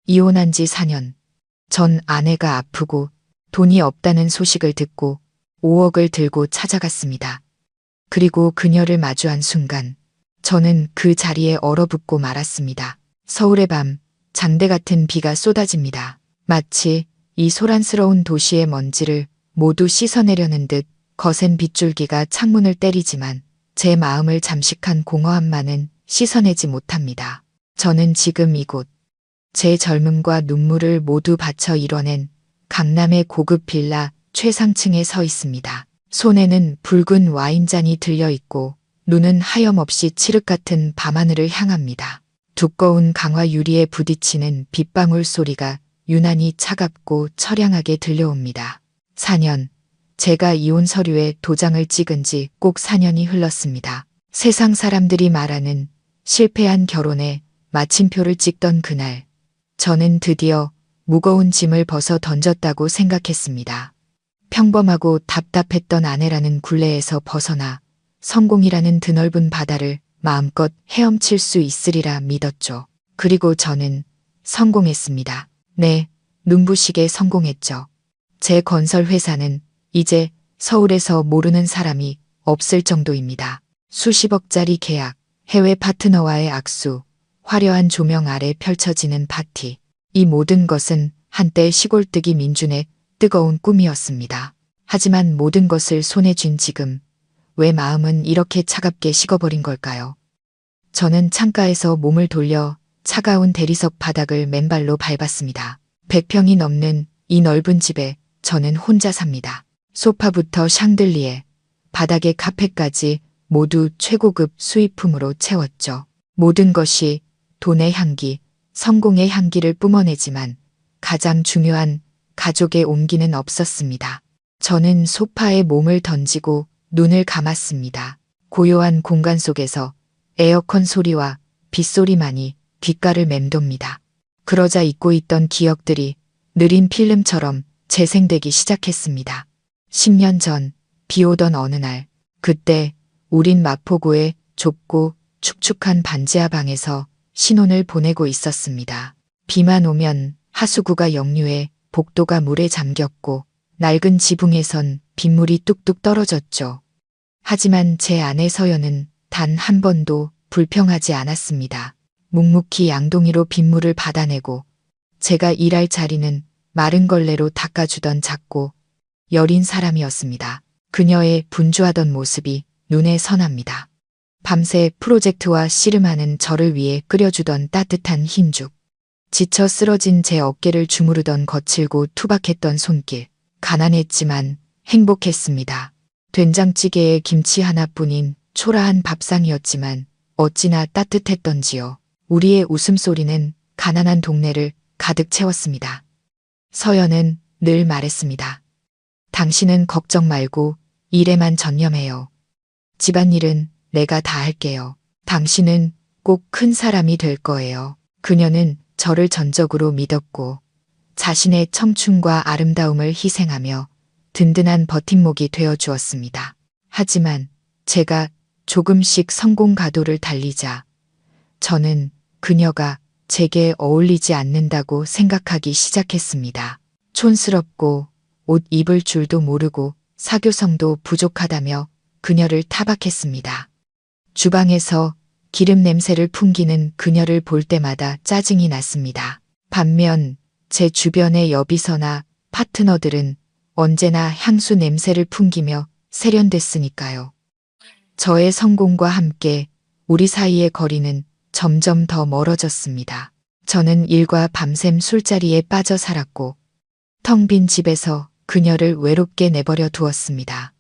이혼한 지 4년. 전 아내가 아프고 돈이 없다는 소식을 듣고 5억을 들고 찾아갔습니다. 그리고 그녀를 마주한 순간 저는 그 자리에 얼어붙고 말았습니다. 서울의 밤, 장대 같은 비가 쏟아집니다. 마치 이 소란스러운 도시의 먼지를 모두 씻어내려는 듯 거센 빗줄기가 창문을 때리지만 제 마음을 잠식한 공허함만은 씻어내지 못합니다. 저는 지금 이곳, 제 젊음과 눈물을 모두 바쳐 이뤄낸 강남의 고급 빌라 최상층에 서 있습니다. 손에는 붉은 와인잔이 들려있고 눈은 하염없이 칠흑 같은 밤하늘을 향합니다. 두꺼운 강화 유리에 부딪히는 빗방울 소리가 유난히 차갑고 처량하게 들려옵니다. 4년, 제가 이혼 서류에 도장을 찍은 지 꼭 4년이 흘렀습니다. 세상 사람들이 말하는 실패한 결혼에 마침표를 찍던 그날, 저는 드디어 무거운 짐을 벗어 던졌다고 생각했습니다. 평범하고 답답했던 아내라는 굴레에서 벗어나 성공이라는 드넓은 바다를 마음껏 헤엄칠 수 있으리라 믿었죠. 그리고 저는 성공했습니다. 네, 눈부시게 성공했죠. 제 건설 회사는 이제 서울에서 모르는 사람이 없을 정도입니다. 수십억짜리 계약, 해외 파트너와의 악수, 화려한 조명 아래 펼쳐지는 파티. 이 모든 것은 한때 시골뜨기 민준의 뜨거운 꿈이었습니다. 하지만 모든 것을 손에 쥔 지금 왜 마음은 이렇게 차갑게 식어버린 걸까요? 저는 창가에서 몸을 돌려 차가운 대리석 바닥을 맨발로 밟았습니다. 100평이 넘는 이 넓은 집에 저는 혼자 삽니다. 소파부터 샹들리에, 바닥의 카펫까지 모두 최고급 수입품으로 채웠죠. 모든 것이 돈의 향기, 성공의 향기를 뿜어내지만 가장 중요한 가족의 온기는 없었습니다. 저는 소파에 몸을 던지고 눈을 감았습니다. 고요한 공간 속에서 에어컨 소리와 빗소리만이 귓가를 맴돕니다. 그러자 잊고 있던 기억들이 느린 필름처럼 재생되기 시작했습니다. 10년 전 비 오던 어느 날, 그때 우린 마포구의 좁고 축축한 반지하 방에서 신혼을 보내고 있었습니다. 비만 오면 하수구가 역류해 복도가 물에 잠겼고 낡은 지붕에선 빗물이 뚝뚝 떨어졌죠. 하지만 제 아내 서연은 단 한 번도 불평하지 않았습니다. 묵묵히 양동이로 빗물을 받아내고 제가 일할 자리는 마른 걸레로 닦아주던 작고 여린 사람이었습니다. 그녀의 분주하던 모습이 눈에 선합니다. 밤새 프로젝트와 씨름하는 저를 위해 끓여주던 따뜻한 흰죽. 지쳐 쓰러진 제 어깨를 주무르던 거칠고 투박했던 손길. 가난했지만 행복했습니다. 된장찌개에 김치 하나뿐인 초라한 밥상이었지만 어찌나 따뜻했던지요. 우리의 웃음소리는 가난한 동네를 가득 채웠습니다. 서연은 늘 말했습니다. 당신은 걱정 말고 일에만 전념해요. 집안일은 내가 다 할게요. 당신은 꼭 큰 사람이 될 거예요. 그녀는 저를 전적으로 믿었고 자신의 청춘과 아름다움을 희생하며 든든한 버팀목이 되어 주었습니다. 하지만 제가 조금씩 성공 가도를 달리자 저는 그녀가 제게 어울리지 않는다고 생각하기 시작했습니다. 촌스럽고 옷 입을 줄도 모르고 사교성도 부족하다며 그녀를 타박했습니다. 주방에서 기름 냄새를 풍기는 그녀를 볼 때마다 짜증이 났습니다. 반면 제 주변의 여비서나 파트너들은 언제나 향수 냄새를 풍기며 세련됐으니까요. 저의 성공과 함께 우리 사이의 거리는 점점 더 멀어졌습니다. 저는 일과 밤샘 술자리에 빠져 살았고 텅 빈 집에서 그녀를 외롭게 내버려 두었습니다.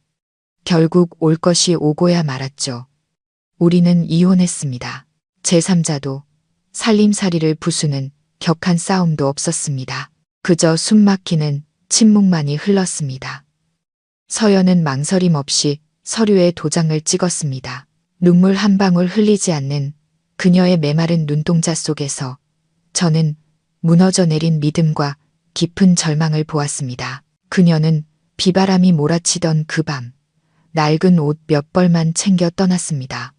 결국 올 것이 오고야 말았죠. 우리는 이혼했습니다. 제3자도 살림살이를 부수는 격한 싸움도 없었습니다. 그저 숨막히는 침묵만이 흘렀습니다. 서연은 망설임 없이 서류에 도장을 찍었습니다. 눈물 한 방울 흘리지 않는 그녀의 메마른 눈동자 속에서 저는 무너져 내린 믿음과 깊은 절망을 보았습니다. 그녀는 비바람이 몰아치던 그 밤, 낡은 옷 몇 벌만 챙겨 떠났습니다.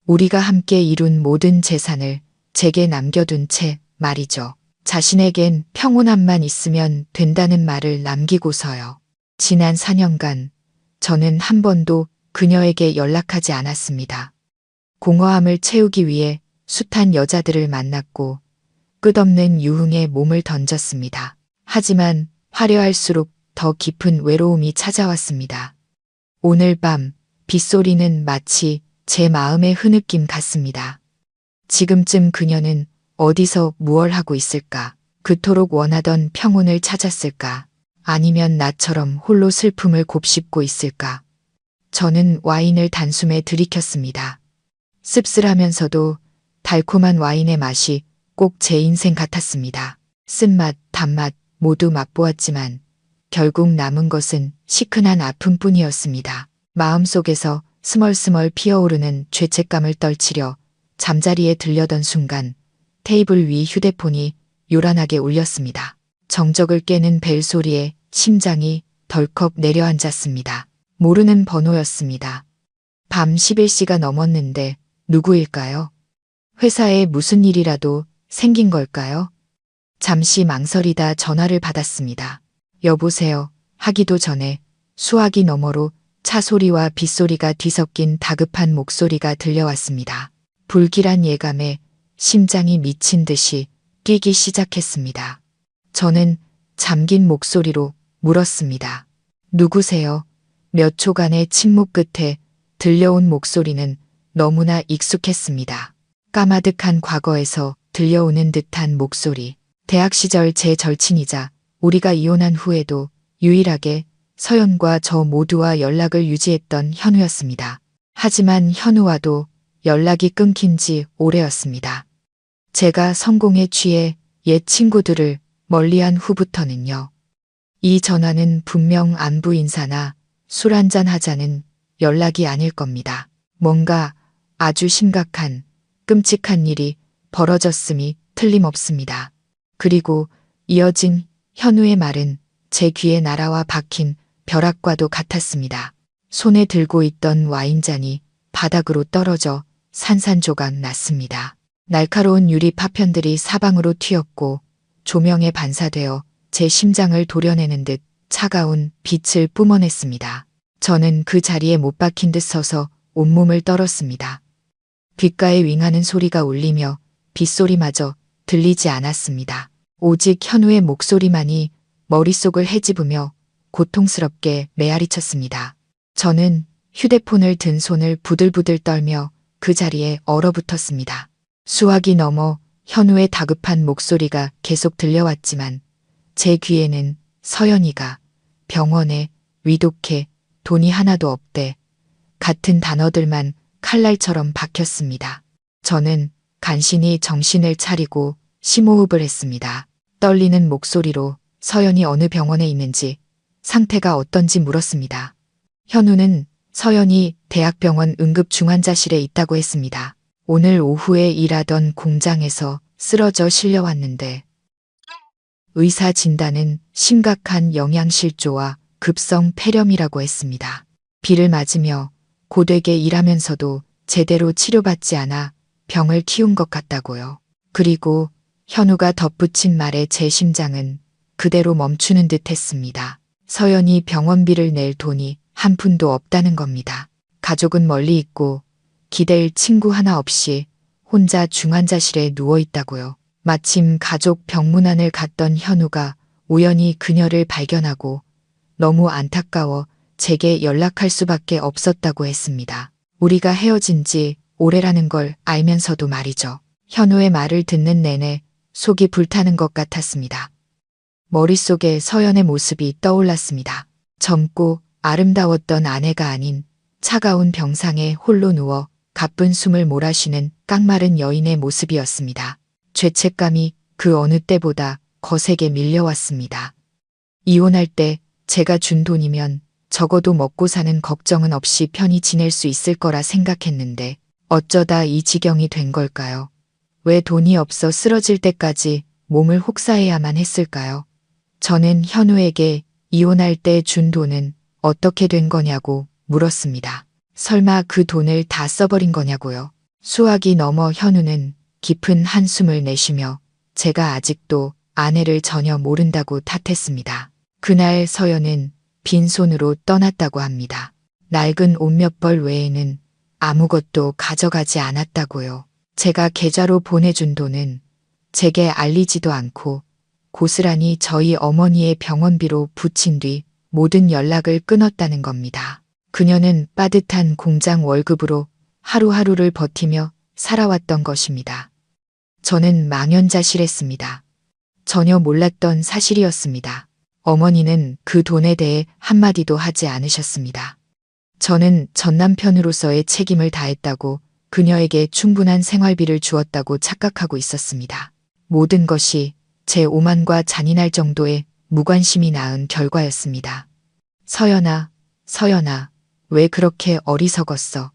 우리가 함께 이룬 모든 재산을 제게 남겨둔 채 말이죠. 자신에겐 평온함만 있으면 된다는 말을 남기고서요. 지난 4년간 저는 한 번도 그녀에게 연락하지 않았습니다. 공허함을 채우기 위해 숱한 여자들을 만났고 끝없는 유흥에 몸을 던졌습니다. 하지만 화려할수록 더 깊은 외로움이 찾아왔습니다. 오늘 밤 빗소리는 마치 제 마음의 흐느낌 같습니다. 지금쯤 그녀는 어디서 무얼 하고 있을까? 그토록 원하던 평온을 찾았을까? 아니면 나처럼 홀로 슬픔을 곱씹고 있을까? 저는 와인을 단숨에 들이켰습니다. 씁쓸하면서도 달콤한 와인의 맛이 꼭 제 인생 같았습니다. 쓴맛, 단맛 모두 맛보았지만 결국 남은 것은 시큰한 아픔뿐이었습니다. 마음속에서 스멀스멀 피어오르는 죄책감을 떨치려 잠자리에 들려던 순간 테이블 위 휴대폰이 요란하게 울렸습니다. 정적을 깨는 벨소리에 심장이 덜컥 내려앉았습니다. 모르는 번호였습니다. 밤 11시가 넘었는데 누구일까요? 회사에 무슨 일이라도 생긴 걸까요? 잠시 망설이다 전화를 받았습니다. 여보세요 하기도 전에 수화기 너머로 차 소리와 빗소리가 뒤섞인 다급한 목소리가 들려왔습니다. 불길한 예감에 심장이 미친 듯이 뛰기 시작했습니다. 저는 잠긴 목소리로 물었습니다. 누구세요? 몇 초간의 침묵 끝에 들려온 목소리는 너무나 익숙했습니다. 까마득한 과거에서 들려오는 듯한 목소리. 대학 시절 제 절친이자 우리가 이혼한 후에도 유일하게 서연과 저 모두와 연락을 유지했던 현우였습니다. 하지만 현우와도 연락이 끊긴 지 오래였습니다. 제가 성공에 취해 옛 친구들을 멀리한 후부터는요. 이 전화는 분명 안부 인사나 술 한잔 하자는 연락이 아닐 겁니다. 뭔가 아주 심각한, 끔찍한 일이 벌어졌음이 틀림없습니다. 그리고 이어진 현우의 말은 제 귀에 날아와 박힌 벼락과도 같았습니다. 손에 들고 있던 와인잔이 바닥으로 떨어져 산산조각 났습니다. 날카로운 유리 파편들이 사방으로 튀었고 조명에 반사되어 제 심장을 도려내는 듯 차가운 빛을 뿜어냈습니다. 저는 그 자리에 못 박힌 듯 서서 온몸을 떨었습니다. 귓가에 윙하는 소리가 울리며 빗소리마저 들리지 않았습니다. 오직 현우의 목소리만이 머릿속을 헤집으며 고통스럽게 메아리쳤습니다. 저는 휴대폰을 든 손을 부들부들 떨며 그 자리에 얼어붙었습니다. 수화기 너머 현우의 다급한 목소리가 계속 들려왔지만 제 귀에는 서연이가 병원에 위독해 돈이 하나도 없대 같은 단어들만 칼날처럼 박혔습니다. 저는 간신히 정신을 차리고 심호흡을 했습니다. 떨리는 목소리로 서연이 어느 병원에 있는지 상태가 어떤지 물었습니다. 현우는 서연이 대학병원 응급중환자실에 있다고 했습니다. 오늘 오후에 일하던 공장에서 쓰러져 실려왔는데 의사 진단은 심각한 영양실조와 급성 폐렴이라고 했습니다. 비를 맞으며 고되게 일하면서도 제대로 치료받지 않아 병을 키운 것 같다고요. 그리고 현우가 덧붙인 말에 제 심장은 그대로 멈추는 듯 했습니다. 서연이 병원비를 낼 돈이 한 푼도 없다는 겁니다. 가족은 멀리 있고 기댈 친구 하나 없이 혼자 중환자실에 누워 있다고요. 마침 가족 병문안을 갔던 현우가 우연히 그녀를 발견하고 너무 안타까워 제게 연락할 수밖에 없었다고 했습니다. 우리가 헤어진 지 오래라는 걸 알면서도 말이죠. 현우의 말을 듣는 내내 속이 불타는 것 같았습니다. 머릿속에 서연의 모습이 떠올랐습니다. 젊고 아름다웠던 아내가 아닌 차가운 병상에 홀로 누워 가쁜 숨을 몰아쉬는 깡마른 여인의 모습이었습니다. 죄책감이 그 어느 때보다 거세게 밀려왔습니다. 이혼할 때 제가 준 돈이면 적어도 먹고 사는 걱정은 없이 편히 지낼 수 있을 거라 생각했는데 어쩌다 이 지경이 된 걸까요? 왜 돈이 없어 쓰러질 때까지 몸을 혹사해야만 했을까요? 저는 현우에게 이혼할 때 준 돈은 어떻게 된 거냐고 물었습니다. 설마 그 돈을 다 써버린 거냐고요. 수화기 넘어 현우는 깊은 한숨을 내쉬며 제가 아직도 아내를 전혀 모른다고 탓했습니다. 그날 서연은 빈손으로 떠났다고 합니다. 낡은 옷 몇 벌 외에는 아무것도 가져가지 않았다고요. 제가 계좌로 보내준 돈은 제게 알리지도 않고 고스란히 저희 어머니의 병원비로 붙인 뒤 모든 연락을 끊었다는 겁니다. 그녀는 빠듯한 공장 월급으로 하루하루를 버티며 살아왔던 것입니다. 저는 망연자실했습니다. 전혀 몰랐던 사실이었습니다. 어머니는 그 돈에 대해 한마디도 하지 않으셨습니다. 저는 전남편으로서의 책임을 다했다고 그녀에게 충분한 생활비를 주었다고 착각하고 있었습니다. 모든 것이 제 오만과 잔인할 정도의 무관심이 낳은 결과였습니다. 서연아, 서연아, 왜 그렇게 어리석었어?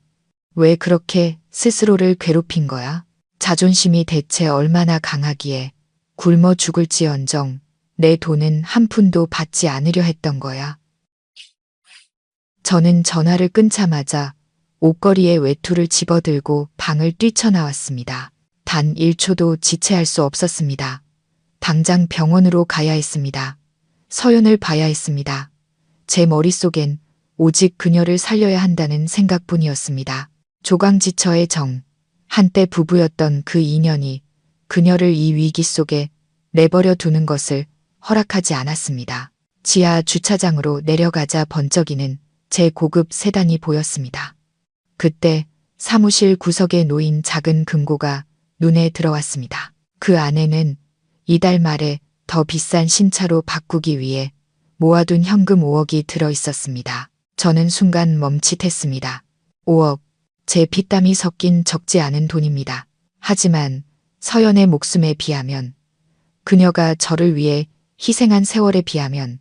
왜 그렇게 스스로를 괴롭힌 거야? 자존심이 대체 얼마나 강하기에 굶어 죽을지언정 내 돈은 한 푼도 받지 않으려 했던 거야. 저는 전화를 끊자마자 옷걸이에 외투를 집어들고 방을 뛰쳐나왔습니다. 단 1초도 지체할 수 없었습니다. 당장 병원으로 가야 했습니다. 서연을 봐야 했습니다. 제 머릿속엔 오직 그녀를 살려야 한다는 생각뿐이었습니다. 조강지처의 정, 한때 부부였던 그 인연이 그녀를 이 위기 속에 내버려 두는 것을 허락하지 않았습니다. 지하 주차장으로 내려가자 번쩍이는 제 고급 세단이 보였습니다. 그때 사무실 구석에 놓인 작은 금고가 눈에 들어왔습니다. 그 안에는 이달 말에 더 비싼 신차로 바꾸기 위해 모아둔 현금 5억이 들어 있었습니다. 저는 순간 멈칫했습니다. 5억, 제 피땀이 섞인 적지 않은 돈입니다. 하지만 서연의 목숨에 비하면, 그녀가 저를 위해 희생한 세월에 비하면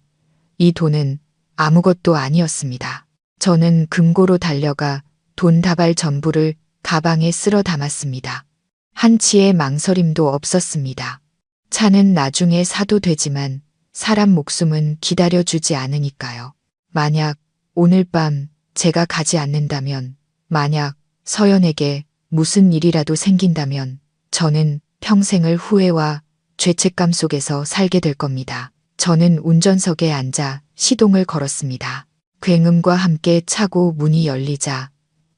이 돈은 아무것도 아니었습니다. 저는 금고로 달려가 돈 다발 전부를 가방에 쓸어 담았습니다. 한치의 망설임도 없었습니다. 차는 나중에 사도 되지만 사람 목숨은 기다려주지 않으니까요. 만약 오늘 밤 제가 가지 않는다면, 만약 서연에게 무슨 일이라도 생긴다면 저는 평생을 후회와 죄책감 속에서 살게 될 겁니다. 저는 운전석에 앉아 시동을 걸었습니다. 굉음과 함께 차고 문이 열리자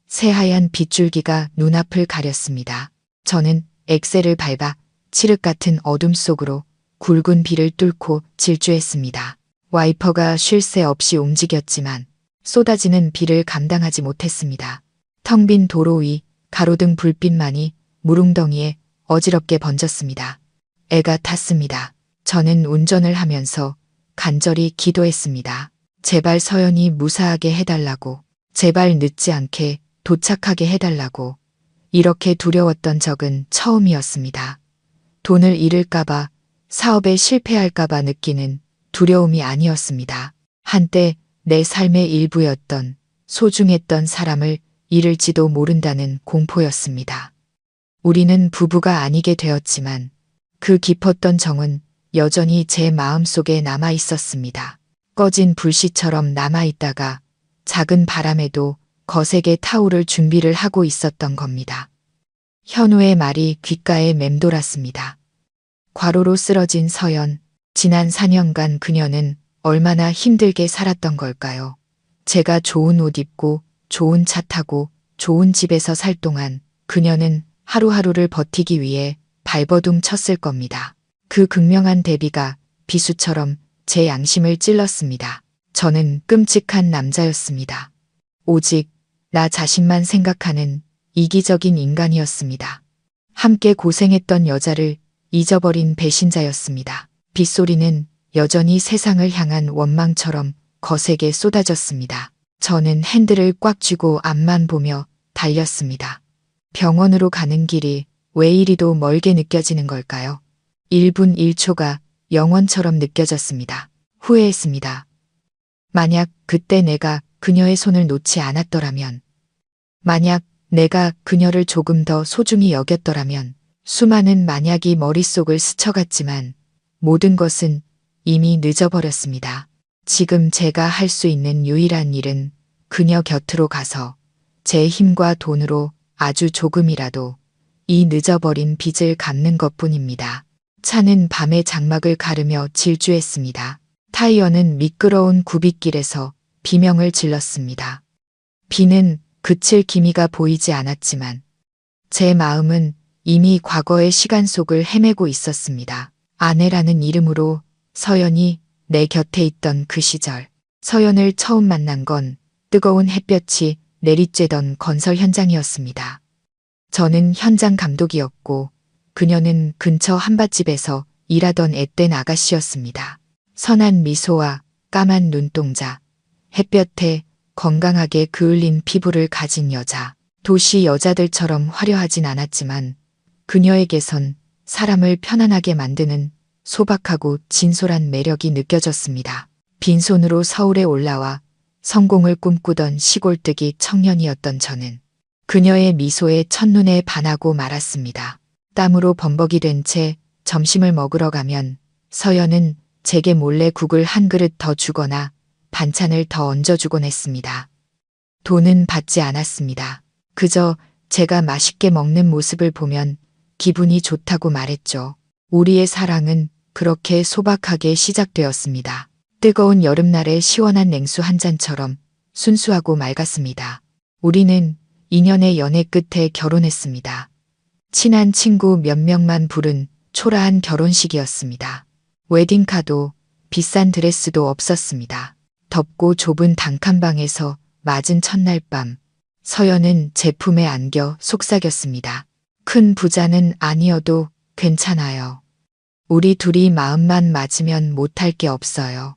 새하얀 빗줄기가 눈앞을 가렸습니다. 저는 엑셀을 밟아 칠흑 같은 어둠 속으로 굵은 비를 뚫고 질주했습니다. 와이퍼가 쉴 새 없이 움직였지만 쏟아지는 비를 감당하지 못했습니다. 텅 빈 도로 위 가로등 불빛만이 무릉덩이에 어지럽게 번졌습니다. 애가 탔습니다. 저는 운전을 하면서 간절히 기도했습니다. 제발 서연이 무사하게 해달라고, 제발 늦지 않게 도착하게 해달라고. 이렇게 두려웠던 적은 처음이었습니다. 돈을 잃을까봐, 사업에 실패할까봐 느끼는 두려움이 아니었습니다. 한때 내 삶의 일부였던 소중했던 사람을 잃을지도 모른다는 공포였습니다. 우리는 부부가 아니게 되었지만 그 깊었던 정은 여전히 제 마음속에 남아 있었습니다. 꺼진 불씨처럼 남아있다가 작은 바람에도 거세게 타오를 준비를 하고 있었던 겁니다. 현우의 말이 귓가에 맴돌았습니다. 과로로 쓰러진 서연, 지난 4년간 그녀는 얼마나 힘들게 살았던 걸까요? 제가 좋은 옷 입고 좋은 차 타고 좋은 집에서 살 동안 그녀는 하루하루를 버티기 위해 발버둥 쳤을 겁니다. 그 극명한 대비가 비수처럼 제 양심을 찔렀습니다. 저는 끔찍한 남자였습니다. 오직 나 자신만 생각하는 이기적인 인간이었습니다. 함께 고생했던 여자를 잊어버린 배신자였습니다. 빗소리는 여전히 세상을 향한 원망처럼 거세게 쏟아졌습니다. 저는 핸들을 꽉 쥐고 앞만 보며 달렸습니다. 병원으로 가는 길이 왜 이리도 멀게 느껴지는 걸까요? 1분 1초가 영원처럼 느껴졌습니다. 후회했습니다. 만약 그때 내가 그녀의 손을 놓지 않았더라면, 만약 내가 그녀를 조금 더 소중히 여겼더라면, 수많은 만약이 머릿속을 스쳐갔지만 모든 것은 이미 늦어버렸습니다. 지금 제가 할 수 있는 유일한 일은 그녀 곁으로 가서 제 힘과 돈으로 아주 조금이라도 이 늦어버린 빚을 갚는 것뿐입니다. 차는 밤의 장막을 가르며 질주했습니다. 타이어는 미끄러운 굽이길에서 비명을 질렀습니다. 비는 그칠 기미가 보이지 않았지만 제 마음은 이미 과거의 시간 속을 헤매고 있었습니다. 아내라는 이름으로 서연이 내 곁에 있던 그 시절. 서연을 처음 만난 건 뜨거운 햇볕이 내리쬐던 건설 현장이었습니다. 저는 현장 감독이었고 그녀는 근처 한밭집에서 일하던 앳된 아가씨였습니다. 선한 미소와 까만 눈동자, 햇볕에 건강하게 그을린 피부를 가진 여자. 도시 여자들처럼 화려하진 않았지만 그녀에게선 사람을 편안하게 만드는 소박하고 진솔한 매력이 느껴졌습니다. 빈손으로 서울에 올라와 성공을 꿈꾸던 시골뜨기 청년이었던 저는 그녀의 미소에 첫눈에 반하고 말았습니다. 땀으로 범벅이 된 채 점심을 먹으러 가면 서연은 제게 몰래 국을 한 그릇 더 주거나 반찬을 더 얹어주곤 했습니다. 돈은 받지 않았습니다. 그저 제가 맛있게 먹는 모습을 보면 기분이 좋다고 말했죠. 우리의 사랑은 그렇게 소박하게 시작되었습니다. 뜨거운 여름날의 시원한 냉수 한 잔처럼 순수하고 맑았습니다. 우리는 2년의 연애 끝에 결혼했습니다. 친한 친구 몇 명만 부른 초라한 결혼식이었습니다. 웨딩카도 비싼 드레스도 없었습니다. 덥고 좁은 단칸방에서 맞은 첫날 밤, 서연은 제 품에 안겨 속삭였습니다. 큰 부자는 아니어도 괜찮아요. 우리 둘이 마음만 맞으면 못할 게 없어요.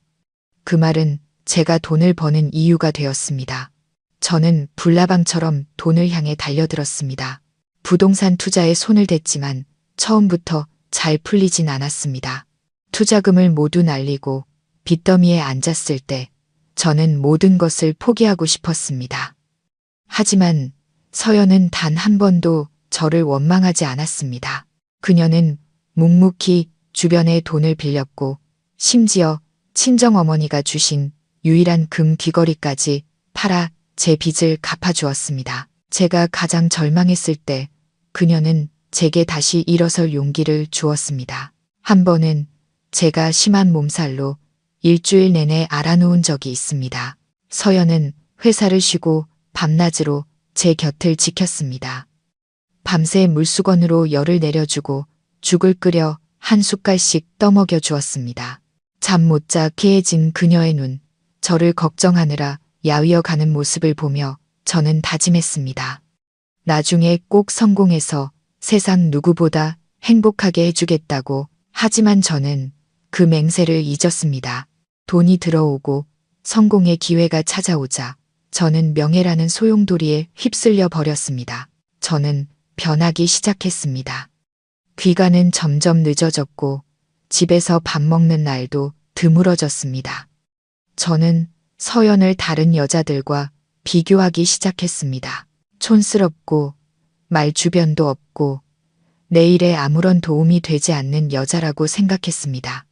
그 말은 제가 돈을 버는 이유가 되었습니다. 저는 불나방처럼 돈을 향해 달려들었습니다. 부동산 투자에 손을 댔지만 처음부터 잘 풀리진 않았습니다. 투자금을 모두 날리고 빚더미에 앉았을 때 저는 모든 것을 포기하고 싶었습니다. 하지만 서연은 단 한 번도 저를 원망하지 않았습니다. 그녀는 묵묵히 주변에 돈을 빌렸고 심지어 친정어머니가 주신 유일한 금 귀걸이까지 팔아 제 빚을 갚아주었습니다. 제가 가장 절망했을 때 그녀는 제게 다시 일어설 용기를 주었습니다. 한 번은 제가 심한 몸살로 일주일 내내 앓아누운 적이 있습니다. 서연은 회사를 쉬고 밤낮으로 제 곁을 지켰습니다. 밤새 물수건으로 열을 내려주고 죽을 끓여 한 숟갈씩 떠먹여 주었습니다. 잠 못 자 개해진 그녀의 눈, 저를 걱정하느라 야위어 가는 모습을 보며 저는 다짐했습니다. 나중에 꼭 성공해서 세상 누구보다 행복하게 해주겠다고. 하지만 저는 그 맹세를 잊었습니다. 돈이 들어오고 성공의 기회가 찾아오자 저는 명예라는 소용돌이에 휩쓸려 버렸습니다. 저는 변하기 시작했습니다. 귀가는 점점 늦어졌고 집에서 밥 먹는 날도 드물어졌습니다. 저는 서연을 다른 여자들과 비교하기 시작했습니다. 촌스럽고 말 주변도 없고 내 일에 아무런 도움이 되지 않는 여자라고 생각했습니다.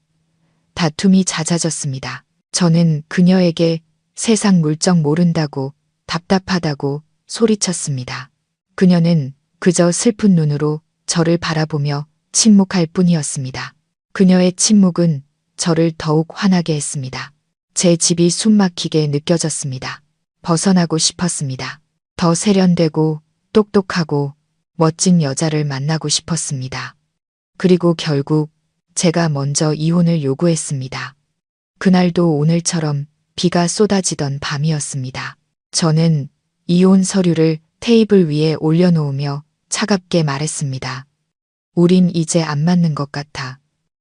다툼이 잦아졌습니다. 저는 그녀에게 세상 물정 모른다고 답답하다고 소리쳤습니다. 그녀는 그저 슬픈 눈으로 저를 바라보며 침묵할 뿐이었습니다. 그녀의 침묵은 저를 더욱 화나게 했습니다. 제 집이 숨막히게 느껴졌습니다. 벗어나고 싶었습니다. 더 세련되고 똑똑하고 멋진 여자를 만나고 싶었습니다. 그리고 결국 제가 먼저 이혼을 요구했습니다. 그날도 오늘처럼 비가 쏟아지던 밤이었습니다. 저는 이혼 서류를 테이블 위에 올려놓으며 차갑게 말했습니다. 우린 이제 안 맞는 것 같아.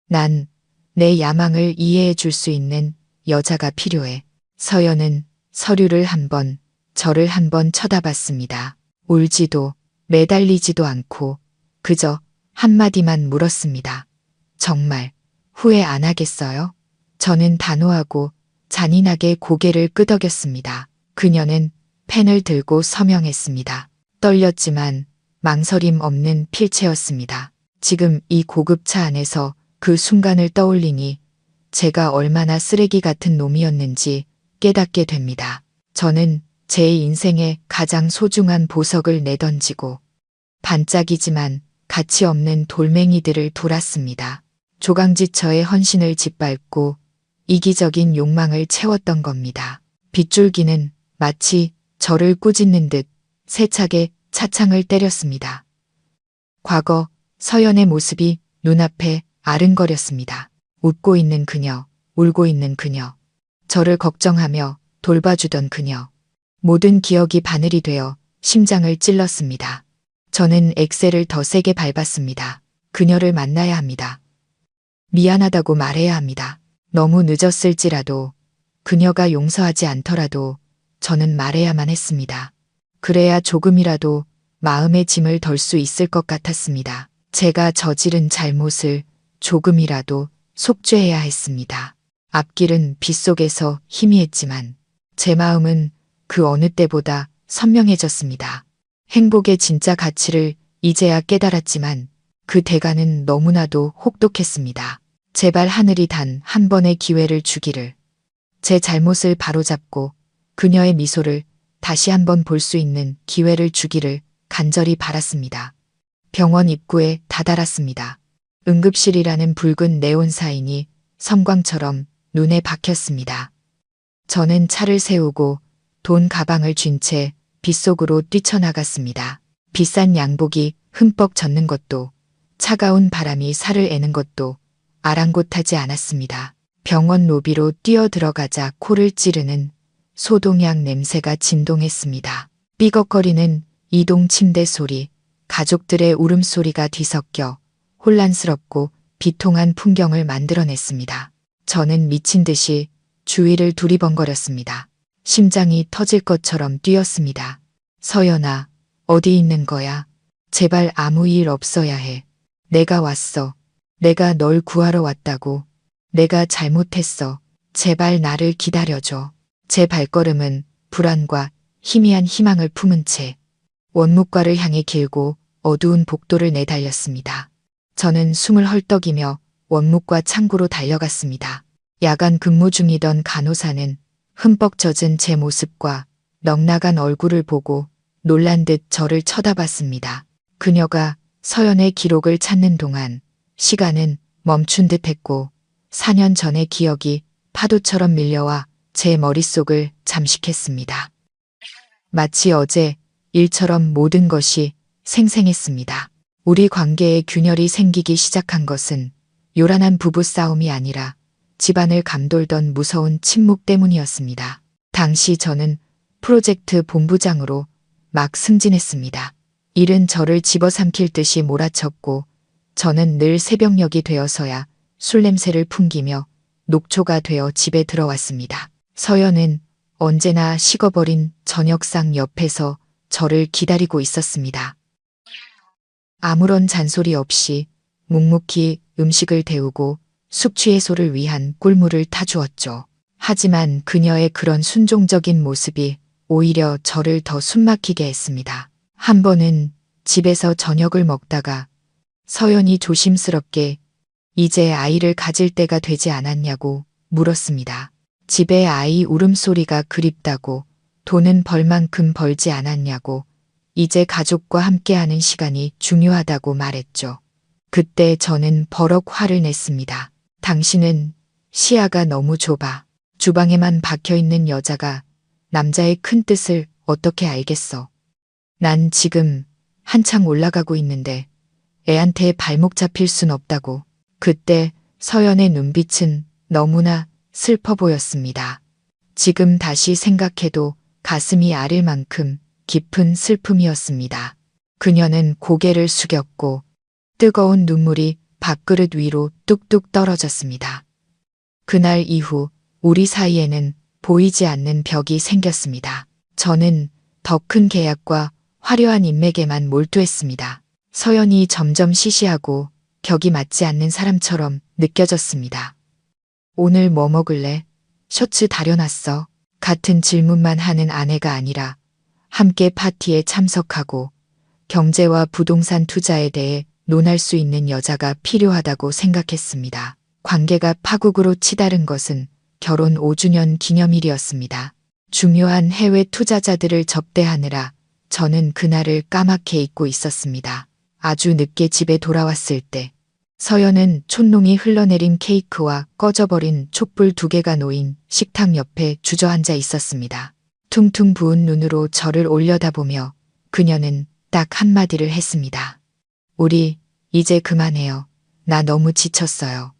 난 내 야망을 이해해 줄 수 있는 여자가 필요해. 서연은 서류를 한번, 저를 한번 쳐다봤습니다. 울지도 매달리지도 않고 그저 한마디만 물었습니다. 정말 후회 안 하겠어요? 저는 단호하고 잔인하게 고개를 끄덕였습니다. 그녀는 펜을 들고 서명했습니다. 떨렸지만 망설임 없는 필체였습니다. 지금 이 고급차 안에서 그 순간을 떠올리니 제가 얼마나 쓰레기 같은 놈이었는지 깨닫게 됩니다. 저는 제 인생의 가장 소중한 보석을 내던지고 반짝이지만 가치 없는 돌멩이들을 돌았습니다. 조강지처의 헌신을 짓밟고 이기적인 욕망을 채웠던 겁니다. 빗줄기는 마치 저를 꾸짖는 듯 세차게 차창을 때렸습니다. 과거 서연의 모습이 눈앞에 아른거렸습니다. 웃고 있는 그녀, 울고 있는 그녀, 저를 걱정하며 돌봐주던 그녀. 모든 기억이 바늘이 되어 심장을 찔렀습니다. 저는 엑셀을 더 세게 밟았습니다. 그녀를 만나야 합니다. 미안하다고 말해야 합니다. 너무 늦었을지라도, 그녀가 용서하지 않더라도 저는 말해야만 했습니다. 그래야 조금이라도 마음의 짐을 덜 수 있을 것 같았습니다. 제가 저지른 잘못을 조금이라도 속죄해야 했습니다. 앞길은 빗속에서 희미했지만 제 마음은 그 어느 때보다 선명해졌습니다. 행복의 진짜 가치를 이제야 깨달았지만 그 대가는 너무나도 혹독했습니다. 제발 하늘이 단 한 번의 기회를 주기를. 제 잘못을 바로잡고 그녀의 미소를 다시 한번 볼 수 있는 기회를 주기를 간절히 바랐습니다. 병원 입구에 다다랐습니다. 응급실이라는 붉은 네온 사인이 섬광처럼 눈에 박혔습니다. 저는 차를 세우고 돈 가방을 쥔 채 빗속으로 뛰쳐나갔습니다. 비싼 양복이 흠뻑 젖는 것도, 차가운 바람이 살을 애는 것도 아랑곳하지 않았습니다. 병원 로비로 뛰어들어가자 코를 찌르는 소독약 냄새가 진동했습니다. 삐걱거리는 이동 침대 소리, 가족들의 울음소리가 뒤섞여 혼란스럽고 비통한 풍경을 만들어냈습니다. 저는 미친 듯이 주위를 두리번거렸습니다. 심장이 터질 것처럼 뛰었습니다. 서연아, 어디 있는 거야? 제발 아무 일 없어야 해. 내가 왔어. 내가 널 구하러 왔다고. 내가 잘못했어. 제발 나를 기다려줘. 제 발걸음은 불안과 희미한 희망을 품은 채 원무과를 향해 길고 어두운 복도를 내달렸습니다. 저는 숨을 헐떡이며 원무과 창구로 달려갔습니다. 야간 근무 중이던 간호사는 흠뻑 젖은 제 모습과 넉나간 얼굴을 보고 놀란 듯 저를 쳐다봤습니다. 그녀가 서연의 기록을 찾는 동안 시간은 멈춘 듯 했고 4년 전의 기억이 파도처럼 밀려와 제 머릿속을 잠식했습니다. 마치 어제 일처럼 모든 것이 생생했습니다. 우리 관계에 균열이 생기기 시작한 것은 요란한 부부싸움이 아니라 집안을 감돌던 무서운 침묵 때문이었습니다. 당시 저는 프로젝트 본부장으로 막 승진했습니다. 일은 저를 집어삼킬 듯이 몰아쳤고 저는 늘 새벽녘이 되어서야 술 냄새를 풍기며 녹초가 되어 집에 들어왔습니다. 서연은 언제나 식어버린 저녁상 옆에서 저를 기다리고 있었습니다. 아무런 잔소리 없이 묵묵히 음식을 데우고 숙취해소를 위한 꿀물을 타주었죠. 하지만 그녀의 그런 순종적인 모습이 오히려 저를 더 숨막히게 했습니다. 한 번은 집에서 저녁을 먹다가 서연이 조심스럽게 이제 아이를 가질 때가 되지 않았냐고 물었습니다. 집에 아이 울음소리가 그립다고, 돈은 벌 만큼 벌지 않았냐고, 이제 가족과 함께하는 시간이 중요하다고 말했죠. 그때 저는 버럭 화를 냈습니다. 당신은 시야가 너무 좁아. 주방에만 박혀있는 여자가 남자의 큰 뜻을 어떻게 알겠어. 난 지금 한창 올라가고 있는데 애한테 발목 잡힐 순 없다고. 그때 서연의 눈빛은 너무나 슬퍼 보였습니다. 지금 다시 생각해도 가슴이 아릴 만큼 깊은 슬픔이었습니다. 그녀는 고개를 숙였고 뜨거운 눈물이 밥그릇 위로 뚝뚝 떨어졌습니다. 그날 이후 우리 사이에는 보이지 않는 벽이 생겼습니다. 저는 더 큰 계약과 화려한 인맥에만 몰두했습니다. 서연이 점점 시시하고 격이 맞지 않는 사람처럼 느껴졌습니다. 오늘 뭐 먹을래? 셔츠 다려놨어. 같은 질문만 하는 아내가 아니라 함께 파티에 참석하고 경제와 부동산 투자에 대해 논할 수 있는 여자가 필요하다고 생각했습니다. 관계가 파국으로 치달은 것은 결혼 5주년 기념일이었습니다. 중요한 해외 투자자들을 접대하느라 저는 그날을 까맣게 잊고 있었습니다. 아주 늦게 집에 돌아왔을 때 서연은 촛농이 흘러내린 케이크와 꺼져버린 촛불 2개가 놓인 식탁 옆에 주저앉아 있었습니다. 퉁퉁 부은 눈으로 저를 올려다보며 그녀는 딱 한마디를 했습니다. 우리 이제 그만해요. 나 너무 지쳤어요.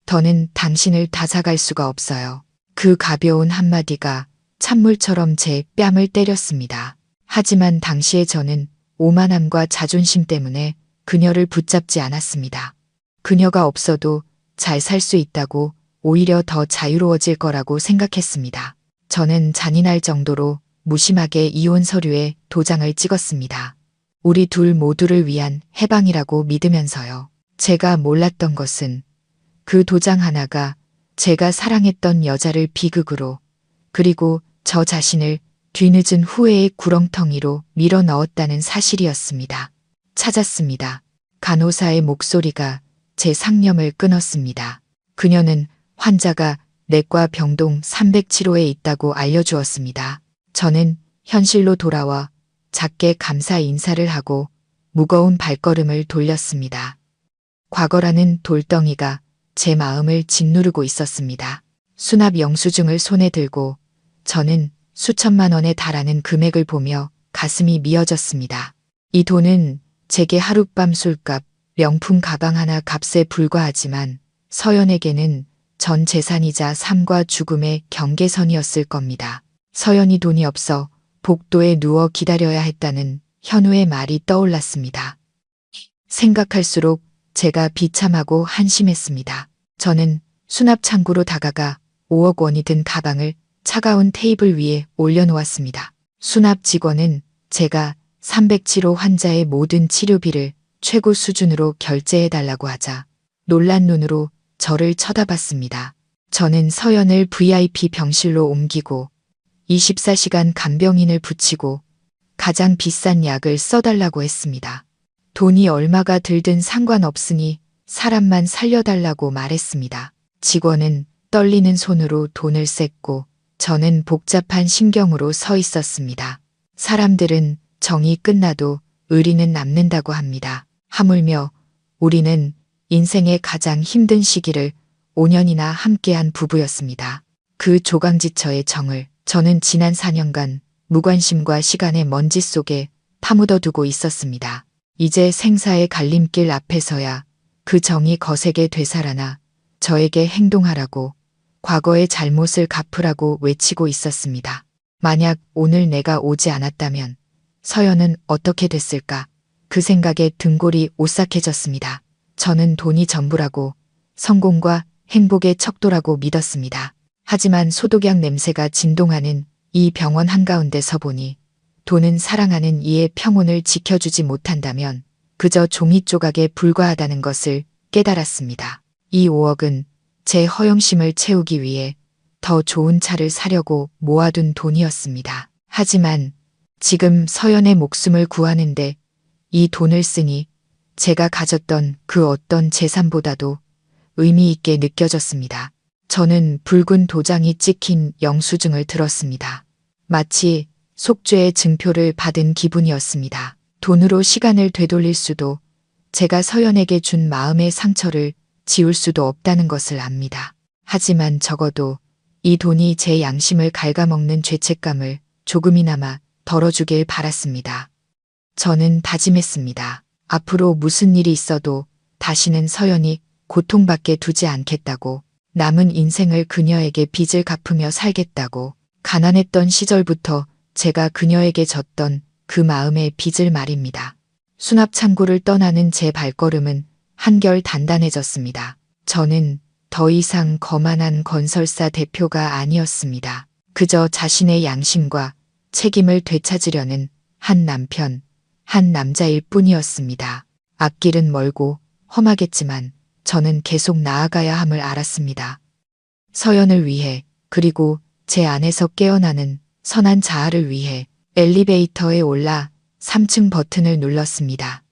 더는 당신을 다사갈 수가 없어요. 그 가벼운 한마디가 찬물처럼 제 뺨을 때렸습니다. 하지만 당시의 저는 오만함과 자존심 때문에 그녀를 붙잡지 않았습니다. 그녀가 없어도 잘 살 수 있다고, 오히려 더 자유로워질 거라고 생각했습니다. 저는 잔인할 정도로 무심하게 이혼 서류에 도장을 찍었습니다. 우리 둘 모두를 위한 해방이라고 믿으면서요. 제가 몰랐던 것은 그 도장 하나가 제가 사랑했던 여자를 비극으로, 그리고 저 자신을 뒤늦은 후회의 구렁텅이로 밀어 넣었다는 사실이었습니다. 찾았습니다. 간호사의 목소리가 제 상념을 끊었습니다. 그녀는 환자가 내과 병동 307호에 있다고 알려주었습니다. 저는 현실로 돌아와 작게 감사 인사를 하고 무거운 발걸음을 돌렸습니다. 과거라는 돌덩이가 제 마음을 짓누르고 있었습니다. 수납 영수증을 손에 들고 저는 수천만 원에 달하는 금액을 보며 가슴이 미어졌습니다. 이 돈은 제게 하룻밤 술값, 명품 가방 하나 값에 불과하지만 서연에게는 전 재산이자 삶과 죽음의 경계선이었을 겁니다. 서연이 돈이 없어 복도에 누워 기다려야 했다는 현우의 말이 떠올랐습니다. 생각할수록 제가 비참하고 한심했습니다. 저는 수납 창구로 다가가 5억 원이 든 가방을 차가운 테이블 위에 올려놓았습니다. 수납 직원은 제가 307호 환자의 모든 치료비를 최고 수준으로 결제해달라고 하자 놀란 눈으로 저를 쳐다봤습니다. 저는 서연을 VIP 병실로 옮기고 24시간 간병인을 붙이고 가장 비싼 약을 써달라고 했습니다. 돈이 얼마가 들든 상관없으니 사람만 살려달라고 말했습니다. 직원은 떨리는 손으로 돈을 셌고 저는 복잡한 심경으로 서 있었습니다. 사람들은 정이 끝나도 의리는 남는다고 합니다. 하물며 우리는 인생의 가장 힘든 시기를 5년이나 함께한 부부였습니다. 그 조강지처의 정을 저는 지난 4년간 무관심과 시간의 먼지 속에 파묻어 두고 있었습니다. 이제 생사의 갈림길 앞에서야 그 정이 거세게 되살아나 저에게 행동하라고, 과거의 잘못을 갚으라고 외치고 있었습니다. 만약 오늘 내가 오지 않았다면 서연은 어떻게 됐을까? 그 생각에 등골이 오싹해졌습니다. 저는 돈이 전부라고, 성공과 행복의 척도라고 믿었습니다. 하지만 소독약 냄새가 진동하는 이 병원 한가운데 서보니 돈은 사랑하는 이의 평온을 지켜주지 못한다면 그저 종이 조각에 불과하다는 것을 깨달았습니다. 이 5억은 제 허영심을 채우기 위해 더 좋은 차를 사려고 모아둔 돈이었습니다. 하지만 지금 서연의 목숨을 구하는데 이 돈을 쓰니 제가 가졌던 그 어떤 재산보다도 의미 있게 느껴졌습니다. 저는 붉은 도장이 찍힌 영수증을 들었습니다. 마치 속죄의 증표를 받은 기분이었습니다. 돈으로 시간을 되돌릴 수도, 제가 서연에게 준 마음의 상처를 지울 수도 없다는 것을 압니다. 하지만 적어도 이 돈이 제 양심을 갉아먹는 죄책감을 조금이나마 덜어주길 바랐습니다. 저는 다짐했습니다. 앞으로 무슨 일이 있어도 다시는 서연이 고통받게 두지 않겠다고, 남은 인생을 그녀에게 빚을 갚으며 살겠다고. 가난했던 시절부터 제가 그녀에게 졌던 그 마음의 빚을 말입니다. 수납 창구를 떠나는 제 발걸음은 한결 단단해졌습니다. 저는 더 이상 거만한 건설사 대표가 아니었습니다. 그저 자신의 양심과 책임을 되찾으려는 한 남편, 한 남자일 뿐이었습니다. 앞길은 멀고 험하겠지만 저는 계속 나아가야 함을 알았습니다. 서연을 위해, 그리고 제 안에서 깨어나는 선한 자아를 위해. 엘리베이터에 올라 3층 버튼을 눌렀습니다.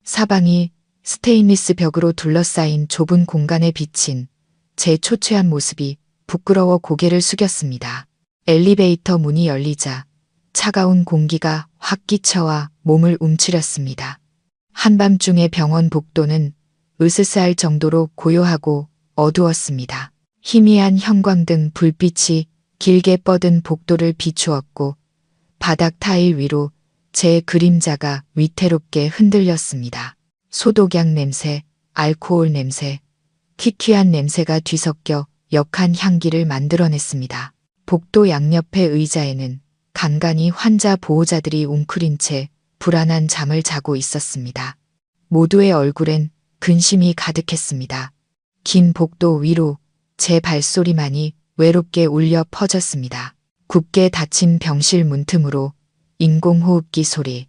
사방이 스테인리스 벽으로 둘러싸인 좁은 공간에 비친 제 초췌한 모습이 부끄러워 고개를 숙였습니다. 엘리베이터 문이 열리자 차가운 공기가 확 끼쳐와 몸을 움츠렸습니다. 한밤중의 병원 복도는 으스스할 정도로 고요하고 어두웠습니다. 희미한 형광등 불빛이 길게 뻗은 복도를 비추었고 바닥 타일 위로 제 그림자가 위태롭게 흔들렸습니다. 소독약 냄새, 알코올 냄새, 키키한 냄새가 뒤섞여 역한 향기를 만들어냈습니다. 복도 양옆의 의자에는 간간히 환자 보호자들이 웅크린 채 불안한 잠을 자고 있었습니다. 모두의 얼굴엔 근심이 가득했습니다. 긴 복도 위로 제 발소리만이 외롭게 울려 퍼졌습니다. 굳게 닫힌 병실 문틈으로 인공호흡기 소리,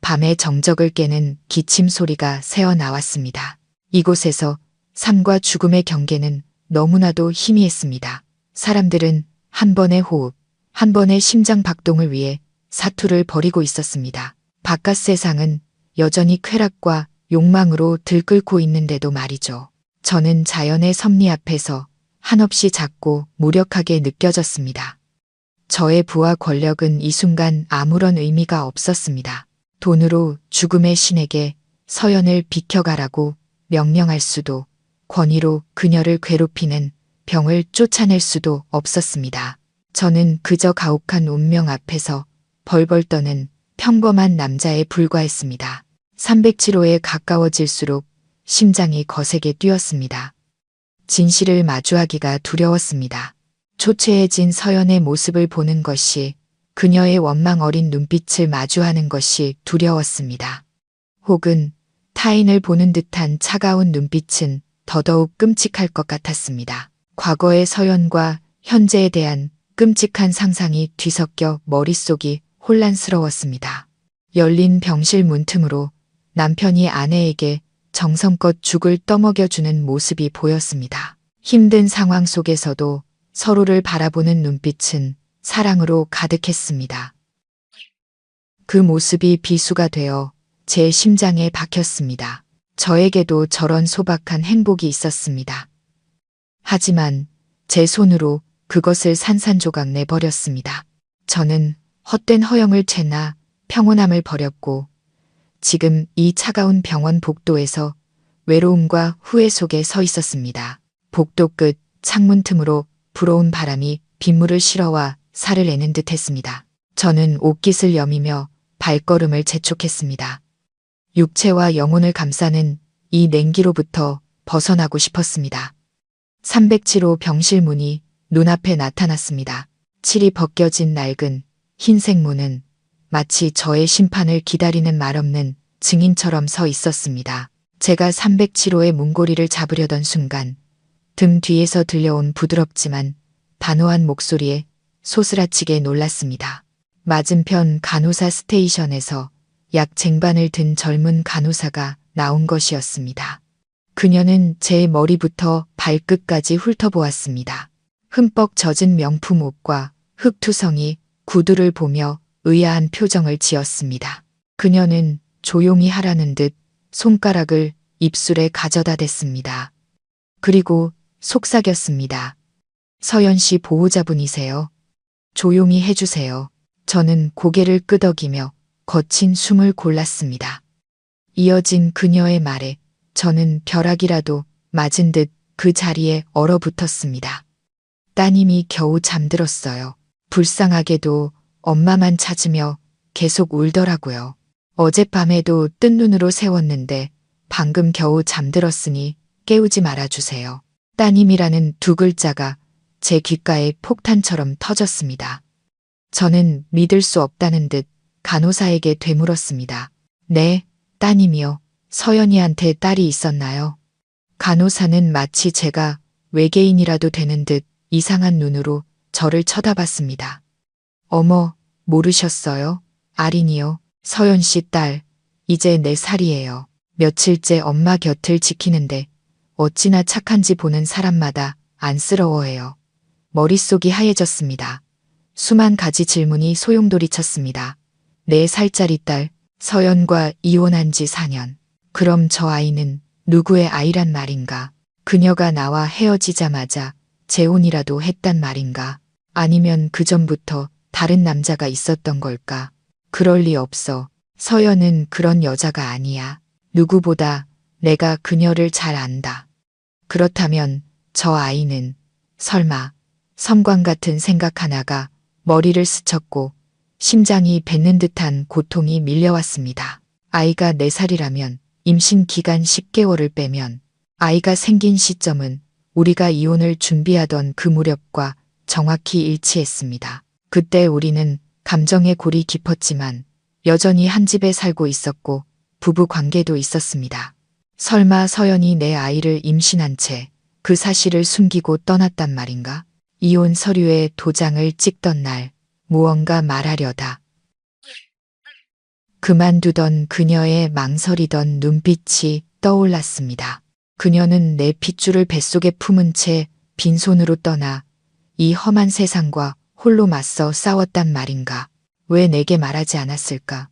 밤의 정적을 깨는 기침 소리가 새어 나왔습니다. 이곳에서 삶과 죽음의 경계는 너무나도 희미했습니다. 사람들은 한 번의 호흡, 한 번의 심장 박동을 위해 사투를 벌이고 있었습니다. 바깥 세상은 여전히 쾌락과 욕망으로 들끓고 있는데도 말이죠. 저는 자연의 섭리 앞에서 한없이 작고 무력하게 느껴졌습니다. 저의 부와 권력은 이 순간 아무런 의미가 없었습니다. 돈으로 죽음의 신에게 서연을 비켜가라고 명령할 수도, 권위로 그녀를 괴롭히는 병을 쫓아낼 수도 없었습니다. 저는 그저 가혹한 운명 앞에서 벌벌 떠는 평범한 남자에 불과했습니다. 307호에 가까워질수록 심장이 거세게 뛰었습니다. 진실을 마주하기가 두려웠습니다. 초췌해진 서연의 모습을 보는 것이, 그녀의 원망 어린 눈빛을 마주하는 것이 두려웠습니다. 혹은 타인을 보는 듯한 차가운 눈빛은 더더욱 끔찍할 것 같았습니다. 과거의 서연과 현재에 대한 끔찍한 상상이 뒤섞여 머릿속이 혼란스러웠습니다. 열린 병실 문틈으로 남편이 아내에게 정성껏 죽을 떠먹여주는 모습이 보였습니다. 힘든 상황 속에서도 서로를 바라보는 눈빛은 사랑으로 가득했습니다. 그 모습이 비수가 되어 제 심장에 박혔습니다. 저에게도 저런 소박한 행복이 있었습니다. 하지만 제 손으로 그것을 산산조각 내버렸습니다. 저는 헛된 허영을 채나 평온함을 버렸고 지금 이 차가운 병원 복도에서 외로움과 후회 속에 서 있었습니다. 복도 끝 창문 틈으로 불어온 바람이 빗물을 실어와 살을 내는 듯 했습니다. 저는 옷깃을 여미며 발걸음을 재촉했습니다. 육체와 영혼을 감싸는 이 냉기로부터 벗어나고 싶었습니다. 307호 병실 문이 눈앞에 나타났습니다. 칠이 벗겨진 낡은 흰색 문은 마치 저의 심판을 기다리는 말없는 증인처럼 서 있었습니다. 제가 307호의 문고리를 잡으려던 순간 등 뒤에서 들려온 부드럽지만 단호한 목소리에 소스라치게 놀랐습니다. 맞은편 간호사 스테이션에서 약 쟁반을 든 젊은 간호사가 나온 것이었습니다. 그녀는 제 머리부터 발끝까지 훑어보았습니다. 흠뻑 젖은 명품 옷과 흙투성이 구두를 보며 의아한 표정을 지었습니다. 그녀는 조용히 하라는 듯 손가락을 입술에 가져다 댔습니다. 그리고 속삭였습니다. 서연 씨 보호자분이세요. 조용히 해주세요. 저는 고개를 끄덕이며 거친 숨을 골랐습니다. 이어진 그녀의 말에 저는 벼락이라도 맞은 듯 그 자리에 얼어붙었습니다. 따님이 겨우 잠들었어요. 불쌍하게도 엄마만 찾으며 계속 울더라고요. 어젯밤에도 뜬 눈으로 세웠는데 방금 겨우 잠들었으니 깨우지 말아주세요. 따님이라는 두 글자가 제 귓가에 폭탄처럼 터졌습니다. 저는 믿을 수 없다는 듯 간호사에게 되물었습니다. 네, 따님이요. 서연이한테 딸이 있었나요? 간호사는 마치 제가 외계인이라도 되는 듯 이상한 눈으로 저를 쳐다봤습니다. 어머, 모르셨어요? 아린이요. 서연 씨 딸, 이제 4살이에요. 며칠째 엄마 곁을 지키는데 어찌나 착한지 보는 사람마다 안쓰러워해요. 머릿속이 하얘졌습니다. 수만 가지 질문이 소용돌이쳤습니다. 4살짜리 딸, 서연과 이혼한 지 4년. 그럼 저 아이는 누구의 아이란 말인가? 그녀가 나와 헤어지자마자 재혼이라도 했단 말인가? 아니면 그전부터 다른 남자가 있었던 걸까? 그럴 리 없어. 서연은 그런 여자가 아니야. 누구보다 내가 그녀를 잘 안다. 그렇다면 저 아이는 설마 섬광 같은 생각 하나가 머리를 스쳤고 심장이 뱉는 듯한 고통이 밀려왔습니다. 아이가 4살이라면 임신 기간 10개월을 빼면 아이가 생긴 시점은 우리가 이혼을 준비하던 그 무렵과 정확히 일치했습니다. 그때 우리는 감정의 골이 깊었지만 여전히 한 집에 살고 있었고 부부 관계도 있었습니다. 설마 서연이 내 아이를 임신한 채 그 사실을 숨기고 떠났단 말인가? 이혼 서류에 도장을 찍던 날 무언가 말하려다 그만두던 그녀의 망설이던 눈빛이 떠올랐습니다. 그녀는 내 핏줄을 뱃속에 품은 채 빈손으로 떠나 이 험한 세상과 홀로 맞서 싸웠단 말인가? 왜 내게 말하지 않았을까?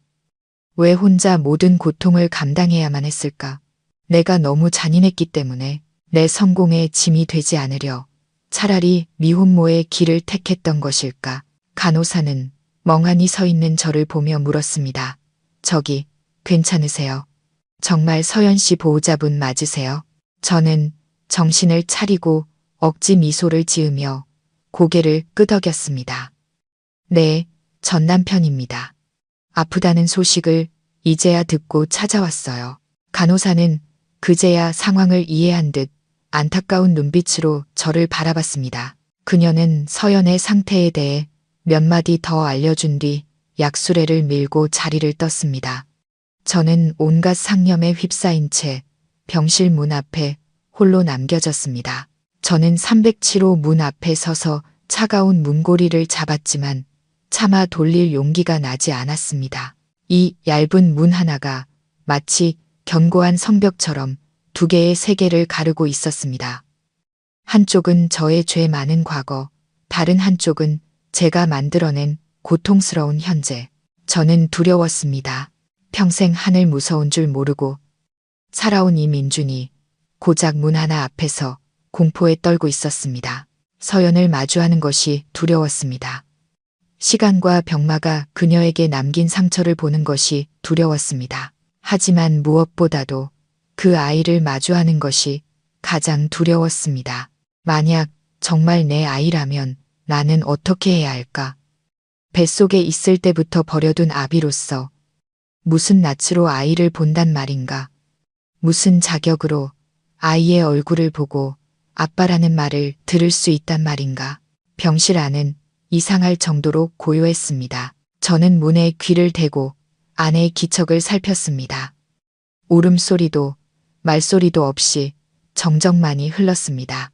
왜 혼자 모든 고통을 감당해야만 했을까? 내가 너무 잔인했기 때문에 내 성공의 짐이 되지 않으려 차라리 미혼모의 길을 택했던 것일까? 간호사는 멍하니 서 있는 저를 보며 물었습니다. 저기, 괜찮으세요? 정말 서연 씨 보호자분 맞으세요? 저는 정신을 차리고 억지 미소를 지으며 고개를 끄덕였습니다. 네, 전 남편입니다. 아프다는 소식을 이제야 듣고 찾아왔어요. 간호사는 그제야 상황을 이해한 듯 안타까운 눈빛으로 저를 바라봤습니다. 그녀는 서연의 상태에 대해 몇 마디 더 알려준 뒤 약수레를 밀고 자리를 떴습니다. 저는 온갖 상념에 휩싸인 채 병실 문 앞에 홀로 남겨졌습니다. 저는 307호 문 앞에 서서 차가운 문고리를 잡았지만 차마 돌릴 용기가 나지 않았습니다. 이 얇은 문 하나가 마치 견고한 성벽처럼 2개의 세계를 가르고 있었습니다. 한쪽은 저의 죄 많은 과거, 다른 한쪽은 제가 만들어낸 고통스러운 현재. 저는 두려웠습니다. 평생 하늘 무서운 줄 모르고 살아온 이 민준이 고작 문 하나 앞에서 공포에 떨고 있었습니다. 서연을 마주하는 것이 두려웠습니다. 시간과 병마가 그녀에게 남긴 상처를 보는 것이 두려웠습니다. 하지만 무엇보다도 그 아이를 마주하는 것이 가장 두려웠습니다. 만약 정말 내 아이라면 나는 어떻게 해야 할까? 뱃속에 있을 때부터 버려둔 아비로서 무슨 낯으로 아이를 본단 말인가? 무슨 자격으로 아이의 얼굴을 보고 아빠라는 말을 들을 수 있단 말인가? 병실 안은 이상할 정도로 고요했습니다. 저는 문에 귀를 대고 안의 기척을 살폈습니다. 울음소리도 말소리도 없이 정적만이 흘렀습니다.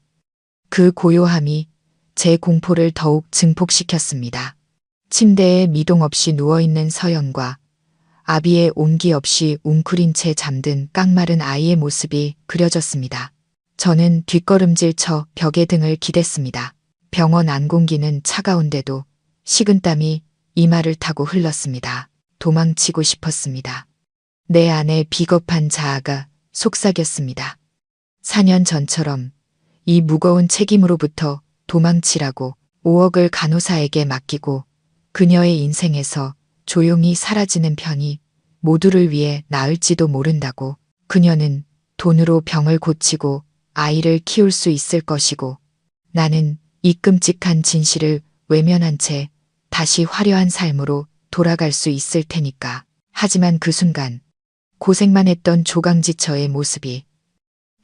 그 고요함이 제 공포를 더욱 증폭시켰습니다. 침대에 미동 없이 누워있는 서연과 아비의 온기 없이 웅크린 채 잠든 깡마른 아이의 모습이 그려졌습니다. 저는 뒷걸음질 벽에 등을 기댔습니다. 병원 안 공기는 차가운데도 식은땀이 이마를 타고 흘렀습니다. 도망치고 싶었습니다. 내 안에 비겁한 자아가 속삭였습니다. 4년 전처럼 이 무거운 책임으로부터 도망치라고 5억을 간호사에게 맡기고 그녀의 인생에서 조용히 사라지는 편이 모두를 위해 나을지도 모른다고. 그녀는 돈으로 병을 고치고 아이를 키울 수 있을 것이고 나는 이 끔찍한 진실을 외면한 채 다시 화려한 삶으로 돌아갈 수 있을 테니까. 하지만 그 순간 고생만 했던 조강지처의 모습이,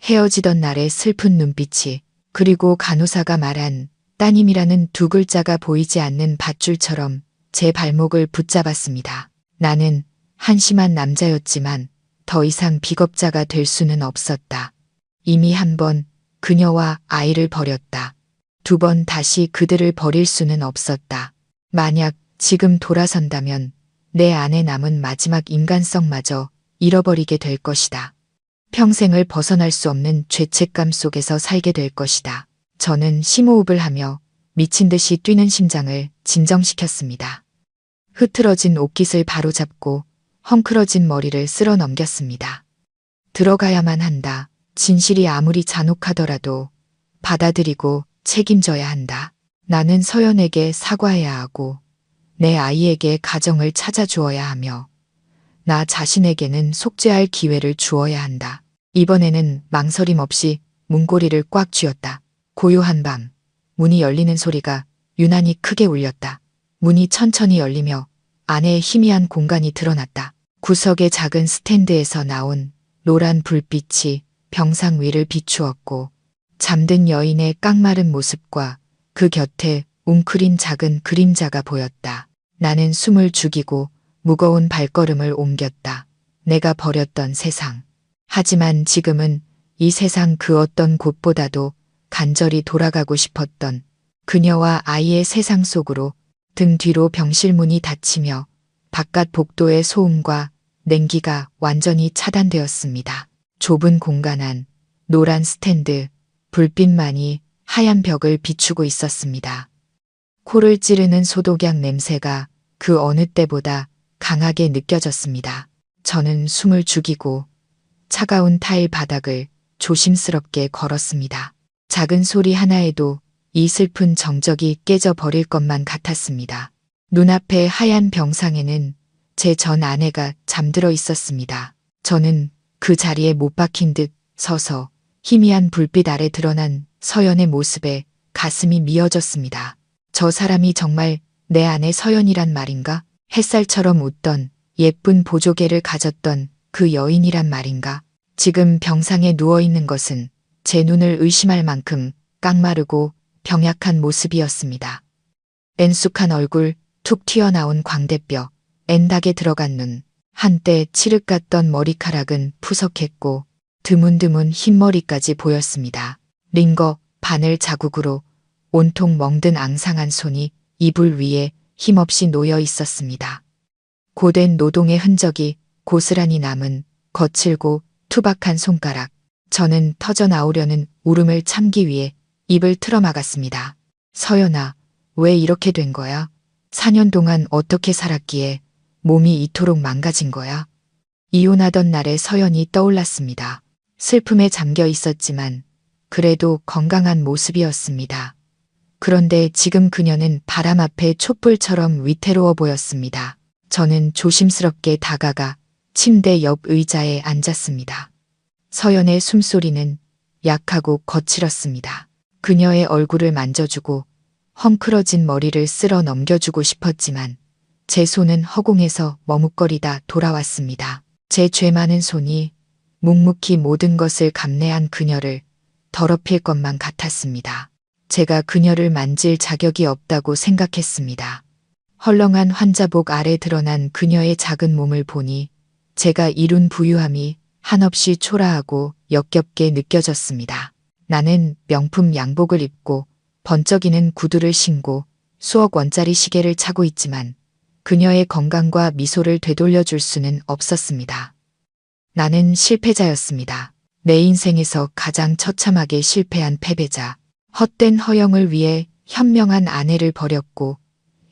헤어지던 날의 슬픈 눈빛이, 그리고 간호사가 말한 따님이라는 2글자가 보이지 않는 밧줄처럼 제 발목을 붙잡았습니다. 나는 한심한 남자였지만 더 이상 비겁자가 될 수는 없었다. 이미 한 번 그녀와 아이를 버렸다. 2번 다시 그들을 버릴 수는 없었다. 만약 지금 돌아선다면 내 안에 남은 마지막 인간성마저 잃어버리게 될 것이다. 평생을 벗어날 수 없는 죄책감 속에서 살게 될 것이다. 저는 심호흡을 하며 미친 듯이 뛰는 심장을 진정시켰습니다. 흐트러진 옷깃을 바로잡고 헝클어진 머리를 쓸어 넘겼습니다. 들어가야만 한다. 진실이 아무리 잔혹하더라도 받아들이고 책임져야 한다. 나는 서연에게 사과해야 하고 내 아이에게 가정을 찾아주어야 하며 나 자신에게는 속죄할 기회를 주어야 한다. 이번에는 망설임 없이 문고리를 꽉 쥐었다. 고요한 밤, 문이 열리는 소리가 유난히 크게 울렸다. 문이 천천히 열리며 안에 희미한 공간이 드러났다. 구석의 작은 스탠드에서 나온 노란 불빛이 병상 위를 비추었고 잠든 여인의 깡마른 모습과 그 곁에 웅크린 작은 그림자가 보였다. 나는 숨을 죽이고 무거운 발걸음을 옮겼다. 내가 버렸던 세상. 하지만 지금은 이 세상 그 어떤 곳보다도 간절히 돌아가고 싶었던 그녀와 아이의 세상 속으로 등 뒤로 병실문이 닫히며 바깥 복도의 소음과 냉기가 완전히 차단되었습니다. 좁은 공간 안 노란 스탠드, 불빛만이 하얀 벽을 비추고 있었습니다. 코를 찌르는 소독약 냄새가 그 어느 때보다 강하게 느껴졌습니다. 저는 숨을 죽이고 차가운 타일 바닥을 조심스럽게 걸었습니다. 작은 소리 하나에도 이 슬픈 정적이 깨져버릴 것만 같았습니다. 눈앞의 하얀 병상에는 제 전 아내가 잠들어 있었습니다. 저는 그 자리에 못 박힌 듯 서서 희미한 불빛 아래 드러난 서연의 모습에 가슴이 미어졌습니다. 저 사람이 정말 내 아내 서연이란 말인가? 햇살처럼 웃던 예쁜 보조개를 가졌던 그 여인이란 말인가? 지금 병상에 누워있는 것은 제 눈을 의심할 만큼 깡마르고 병약한 모습이었습니다. 엔숙한 얼굴, 툭 튀어나온 광대뼈, 엔닥에 들어간 눈, 한때 칠흑 같던 머리카락은 푸석했고 드문드문 흰머리까지 보였습니다. 링거, 바늘 자국으로 온통 멍든 앙상한 손이 이불 위에 힘없이 놓여 있었습니다. 고된 노동의 흔적이 고스란히 남은 거칠고 투박한 손가락. 저는 터져나오려는 울음을 참기 위해 입을 틀어막았습니다. 서연아, 왜 이렇게 된 거야? 4년 동안 어떻게 살았기에 몸이 이토록 망가진 거야? 이혼하던 날의 서연이 떠올랐습니다. 슬픔에 잠겨 있었지만 그래도 건강한 모습이었습니다. 그런데 지금 그녀는 바람 앞에 촛불처럼 위태로워 보였습니다. 저는 조심스럽게 다가가 침대 옆 의자에 앉았습니다. 서연의 숨소리는 약하고 거칠었습니다. 그녀의 얼굴을 만져주고 헝클어진 머리를 쓸어 넘겨주고 싶었지만 제 손은 허공에서 머뭇거리다 돌아왔습니다. 제 죄 많은 손이 묵묵히 모든 것을 감내한 그녀를 더럽힐 것만 같았습니다. 제가 그녀를 만질 자격이 없다고 생각했습니다. 헐렁한 환자복 아래 드러난 그녀의 작은 몸을 보니 제가 이룬 부유함이 한없이 초라하고 역겹게 느껴졌습니다. 나는 명품 양복을 입고 번쩍이는 구두를 신고 수억 원짜리 시계를 차고 있지만 그녀의 건강과 미소를 되돌려줄 수는 없었습니다. 나는 실패자였습니다. 내 인생에서 가장 처참하게 실패한 패배자. 헛된 허영을 위해 현명한 아내를 버렸고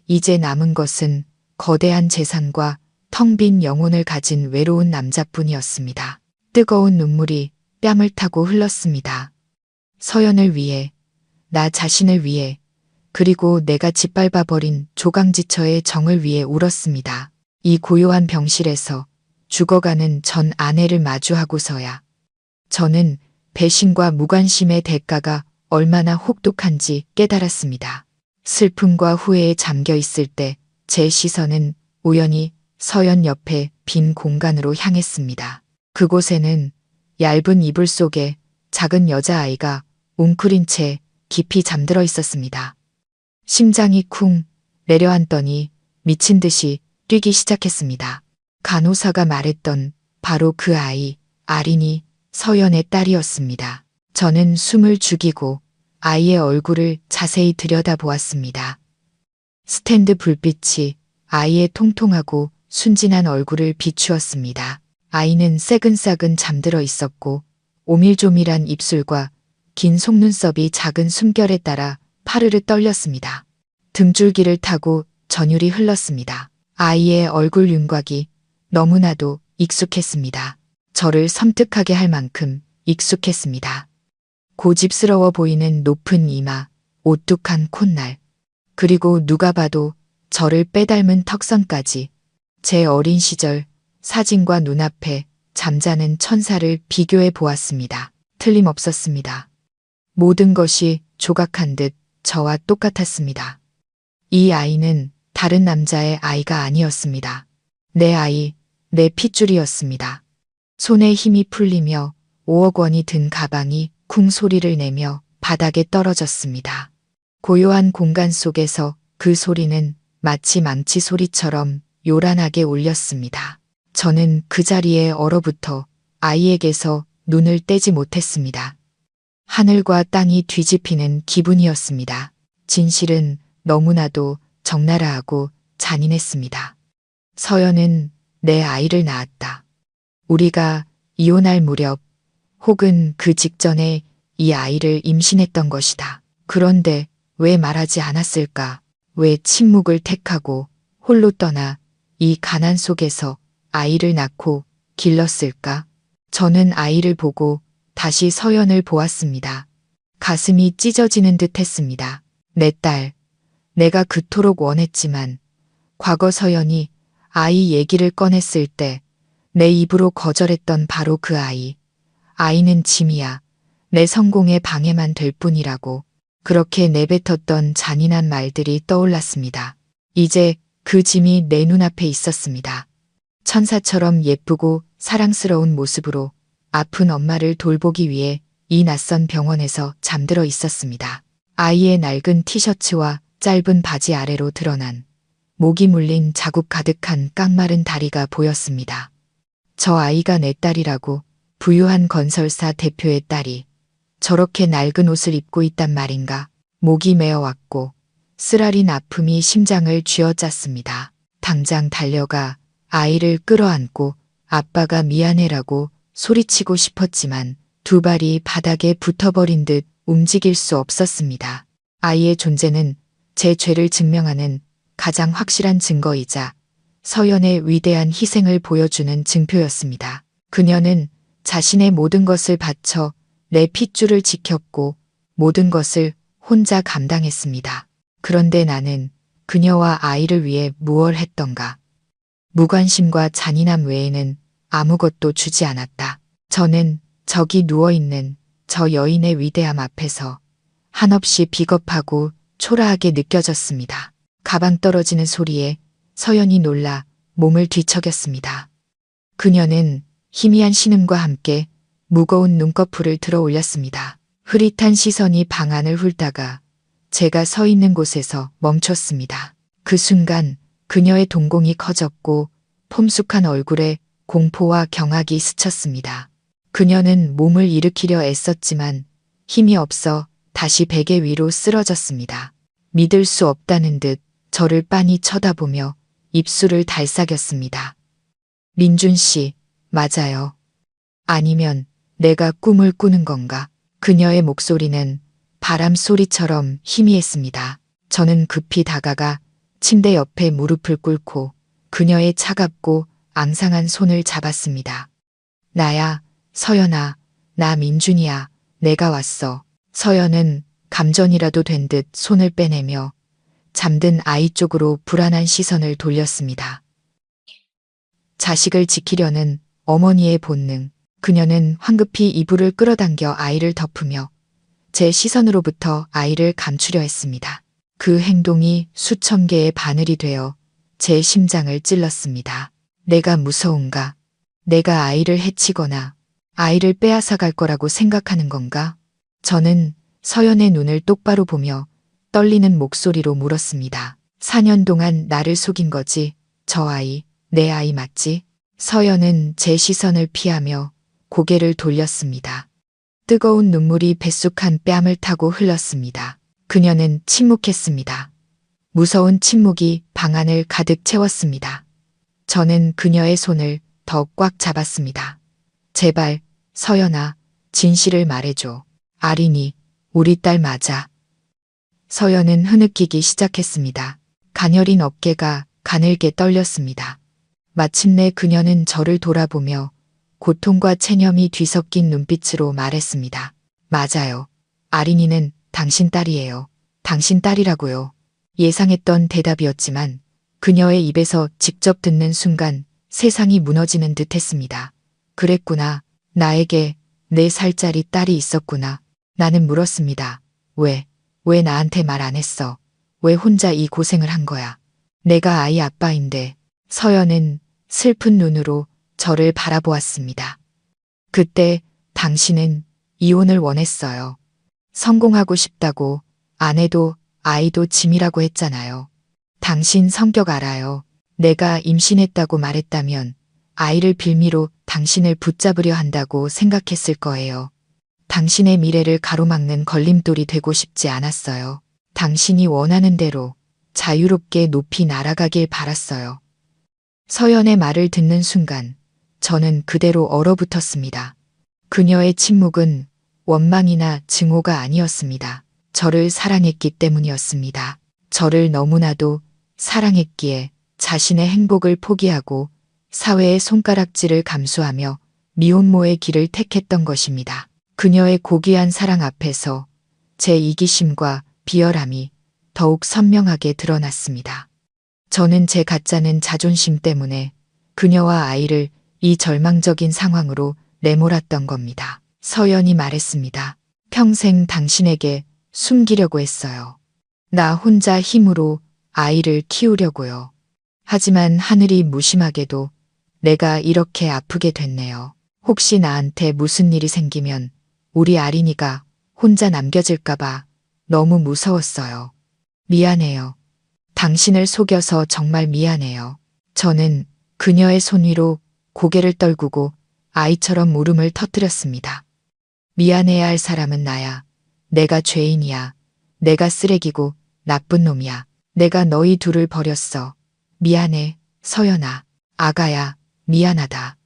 이제 남은 것은 거대한 재산과 텅 빈 영혼을 가진 외로운 남자뿐이었습니다. 뜨거운 눈물이 뺨을 타고 흘렀습니다. 서연을 위해, 나 자신을 위해, 그리고 내가 짓밟아버린 조강지처의 정을 위해 울었습니다. 이 고요한 병실에서 죽어가는 전 아내를 마주하고서야 저는 배신과 무관심의 대가가 얼마나 혹독한지 깨달았습니다. 슬픔과 후회에 잠겨 있을 때 제 시선은 우연히 서연 옆에 빈 공간으로 향했습니다. 그곳에는 얇은 이불 속에 작은 여자아이가 웅크린 채 깊이 잠들어 있었습니다. 심장이 쿵 내려앉더니 미친 듯이 뛰기 시작했습니다. 간호사가 말했던 바로 그 아이, 아린이 서연의 딸이었습니다. 저는 숨을 죽이고 아이의 얼굴을 자세히 들여다보았습니다. 스탠드 불빛이 아이의 통통하고 순진한 얼굴을 비추었습니다. 아이는 새근싸근 잠들어 있었고 오밀조밀한 입술과 긴 속눈썹이 작은 숨결에 따라 파르르 떨렸습니다. 등줄기를 타고 전율이 흘렀습니다. 아이의 얼굴 윤곽이 너무나도 익숙했습니다. 저를 섬뜩하게 할 만큼 익숙했습니다. 고집스러워 보이는 높은 이마, 오뚝한 콧날, 그리고 누가 봐도 저를 빼닮은 턱선까지 제 어린 시절 사진과 눈앞에 잠자는 천사를 비교해 보았습니다. 틀림없었습니다. 모든 것이 조각한 듯 저와 똑같았습니다. 이 아이는 다른 남자의 아이가 아니었습니다. 내 아이, 내 핏줄이었습니다. 손에 힘이 풀리며 5억 원이 든 가방이 쿵 소리를 내며 바닥에 떨어졌습니다. 고요한 공간 속에서 그 소리는 마치 망치 소리처럼 요란하게 울렸습니다. 저는 그 자리에 얼어붙어 아이에게서 눈을 떼지 못했습니다. 하늘과 땅이 뒤집히는 기분이었습니다. 진실은 너무나도 적나라하고 잔인했습니다. 서연은 내 아이를 낳았다. 우리가 이혼할 무렵 혹은 그 직전에 이 아이를 임신했던 것이다. 그런데 왜 말하지 않았을까? 왜 침묵을 택하고 홀로 떠나 이 가난 속에서 아이를 낳고 길렀을까? 저는 아이를 보고 다시 서연을 보았습니다. 가슴이 찢어지는 듯 했습니다. 내 딸, 내가 그토록 원했지만 과거 서연이 아이 얘기를 꺼냈을 때 내 입으로 거절했던 바로 그 아이. 아이는 짐이야. 내 성공에 방해만 될 뿐이라고. 그렇게 내뱉었던 잔인한 말들이 떠올랐습니다. 이제 그 짐이 내 눈앞에 있었습니다. 천사처럼 예쁘고 사랑스러운 모습으로 아픈 엄마를 돌보기 위해 이 낯선 병원에서 잠들어 있었습니다. 아이의 낡은 티셔츠와 짧은 바지 아래로 드러난 목이 물린 자국 가득한 깡마른 다리가 보였습니다. 저 아이가 내 딸이라고, 부유한 건설사 대표의 딸이 저렇게 낡은 옷을 입고 있단 말인가. 목이 메어왔고 쓰라린 아픔이 심장을 쥐어짰습니다. 당장 달려가 아이를 끌어안고 아빠가 미안해라고 소리치고 싶었지만 두 발이 바닥에 붙어버린 듯 움직일 수 없었습니다. 아이의 존재는 제 죄를 증명하는 가장 확실한 증거이자 서연의 위대한 희생을 보여주는 증표였습니다. 그녀는 자신의 모든 것을 바쳐 내 핏줄을 지켰고 모든 것을 혼자 감당했습니다. 그런데 나는 그녀와 아이를 위해 무얼 했던가. 무관심과 잔인함 외에는 아무것도 주지 않았다. 저는 저기 누워있는 저 여인의 위대함 앞에서 한없이 비겁하고 초라하게 느껴졌습니다. 가방 떨어지는 소리에 서연이 놀라 몸을 뒤척였습니다. 그녀는 희미한 신음과 함께 무거운 눈꺼풀을 들어 올렸습니다. 흐릿한 시선이 방 안을 훑다가 제가 서 있는 곳에서 멈췄습니다. 그 순간 그녀의 동공이 커졌고 폼숙한 얼굴에 공포와 경악이 스쳤습니다. 그녀는 몸을 일으키려 애썼지만 힘이 없어 다시 베개 위로 쓰러졌습니다. 믿을 수 없다는 듯 저를 빤히 쳐다보며 입술을 달싹였습니다. 민준 씨, 맞아요. 아니면 내가 꿈을 꾸는 건가? 그녀의 목소리는 바람 소리처럼 희미했습니다. 저는 급히 다가가 침대 옆에 무릎을 꿇고 그녀의 차갑고 앙상한 손을 잡았습니다. 나야, 서연아, 나 민준이야, 내가 왔어. 서연은 감전이라도 된 듯 손을 빼내며 잠든 아이 쪽으로 불안한 시선을 돌렸습니다. 자식을 지키려는 어머니의 본능. 그녀는 황급히 이불을 끌어당겨 아이를 덮으며 제 시선으로부터 아이를 감추려 했습니다. 그 행동이 수천 개의 바늘이 되어 제 심장을 찔렀습니다. 내가 무서운가? 내가 아이를 해치거나 아이를 빼앗아 갈 거라고 생각하는 건가? 저는 서연의 눈을 똑바로 보며 떨리는 목소리로 물었습니다. 4년 동안 나를 속인 거지? 저 아이, 내 아이 맞지? 서연은 제 시선을 피하며 고개를 돌렸습니다. 뜨거운 눈물이 뱃속한 뺨을 타고 흘렀습니다. 그녀는 침묵했습니다. 무서운 침묵이 방 안을 가득 채웠습니다. 저는 그녀의 손을 더 꽉 잡았습니다. 제발, 서연아, 진실을 말해줘. 아린이, 우리 딸 맞아. 서연은 흐느끼기 시작했습니다. 가녀린 어깨가 가늘게 떨렸습니다. 마침내 그녀는 저를 돌아보며 고통과 체념이 뒤섞인 눈빛으로 말했습니다. 맞아요. 아린이는 당신 딸이에요. 당신 딸이라고요. 예상했던 대답이었지만 그녀의 입에서 직접 듣는 순간 세상이 무너지는 듯 했습니다. 그랬구나. 나에게 4살짜리 딸이 있었구나. 나는 물었습니다. 왜 나한테 말 안 했어? 왜 혼자 이 고생을 한 거야? 내가 아이 아빠인데. 서연은 슬픈 눈으로 저를 바라보았습니다. 그때 당신은 이혼을 원했어요. 성공하고 싶다고 아내도 아이도 짐이라고 했잖아요. 당신 성격 알아요. 내가 임신했다고 말했다면 아이를 빌미로 당신을 붙잡으려 한다고 생각했을 거예요. 당신의 미래를 가로막는 걸림돌이 되고 싶지 않았어요. 당신이 원하는 대로 자유롭게 높이 날아가길 바랐어요. 서연의 말을 듣는 순간 저는 그대로 얼어붙었습니다. 그녀의 침묵은 원망이나 증오가 아니었습니다. 저를 사랑했기 때문이었습니다. 저를 너무나도 사랑했기에 자신의 행복을 포기하고 사회의 손가락질을 감수하며 미혼모의 길을 택했던 것입니다. 그녀의 고귀한 사랑 앞에서 제 이기심과 비열함이 더욱 선명하게 드러났습니다. 저는 제 가짜는 자존심 때문에 그녀와 아이를 이 절망적인 상황으로 내몰았던 겁니다. 서연이 말했습니다. 평생 당신에게 숨기려고 했어요. 나 혼자 힘으로 아이를 키우려고요. 하지만 하늘이 무심하게도 내가 이렇게 아프게 됐네요. 혹시 나한테 무슨 일이 생기면 우리 아린이가 혼자 남겨질까봐 너무 무서웠어요. 미안해요. 당신을 속여서 정말 미안해요. 저는 그녀의 손 위로 고개를 떨구고 아이처럼 울음을 터뜨렸습니다. 미안해야 할 사람은 나야. 내가 죄인이야. 내가 쓰레기고 나쁜 놈이야. 내가 너희 둘을 버렸어. 미안해, 서연아. 아가야, 미안하다.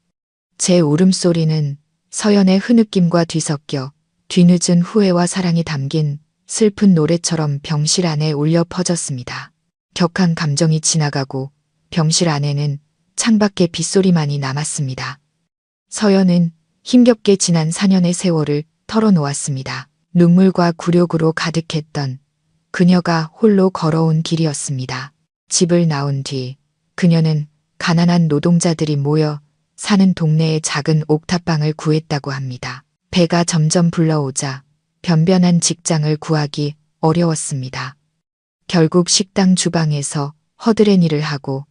제 울음소리는 서연의 흐느낌과 뒤섞여 뒤늦은 후회와 사랑이 담긴 슬픈 노래처럼 병실 안에 울려 퍼졌습니다. 격한 감정이 지나가고 병실 안에는 창밖에 빗소리만이 남았습니다. 서연은 힘겹게 지난 4년의 세월을 털어놓았습니다. 눈물과 굴욕으로 가득했던 그녀가 홀로 걸어온 길이었습니다. 집을 나온 뒤 그녀는 가난한 노동자들이 모여 사는 동네의 작은 옥탑방을 구했다고 합니다. 배가 점점 불러오자 변변한 직장을 구하기 어려웠습니다. 결국 식당 주방에서 허드렛 일을 하고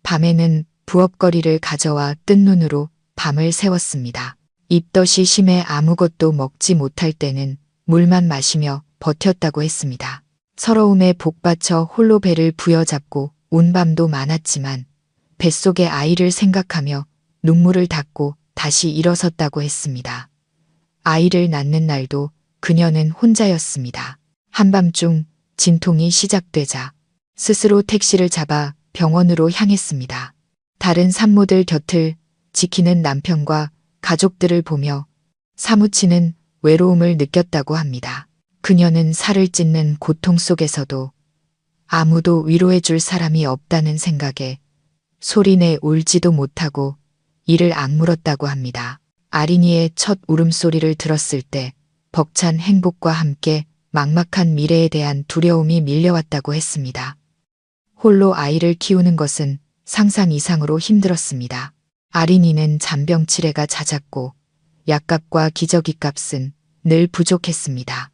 밤에는 부엌거리를 가져와 뜬 눈으로 밤을 새웠습니다. 입덧이 심해 아무것도 먹지 못할 때는 물만 마시며 버텼다고 했습니다. 서러움에 복받쳐 홀로 배를 부여잡고 운 밤도 많았지만 뱃속의 아이를 생각하며 눈물을 닦고 다시 일어섰다고 했습니다. 아이를 낳는 날도 그녀는 혼자였습니다. 한밤중 진통이 시작되자 스스로 택시를 잡아 병원으로 향했습니다. 다른 산모들 곁을 지키는 남편과 가족들을 보며 사무치는 외로움을 느꼈다고 합니다. 그녀는 살을 찢는 고통 속에서도 아무도 위로해줄 사람이 없다는 생각에 소리내 울지도 못하고 이를 악물었다고 합니다. 아린이의 첫 울음소리를 들었을 때 벅찬 행복과 함께 막막한 미래에 대한 두려움이 밀려왔다고 했습니다. 홀로 아이를 키우는 것은 상상 이상으로 힘들었습니다. 아린이는 잔병 치레가 잦았고 약값과 기저귀 값은 늘 부족했습니다.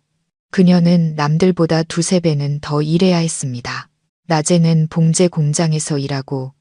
그녀는 남들보다 2~3배는 더 일해야 했습니다. 낮에는 봉제 공장에서 일하고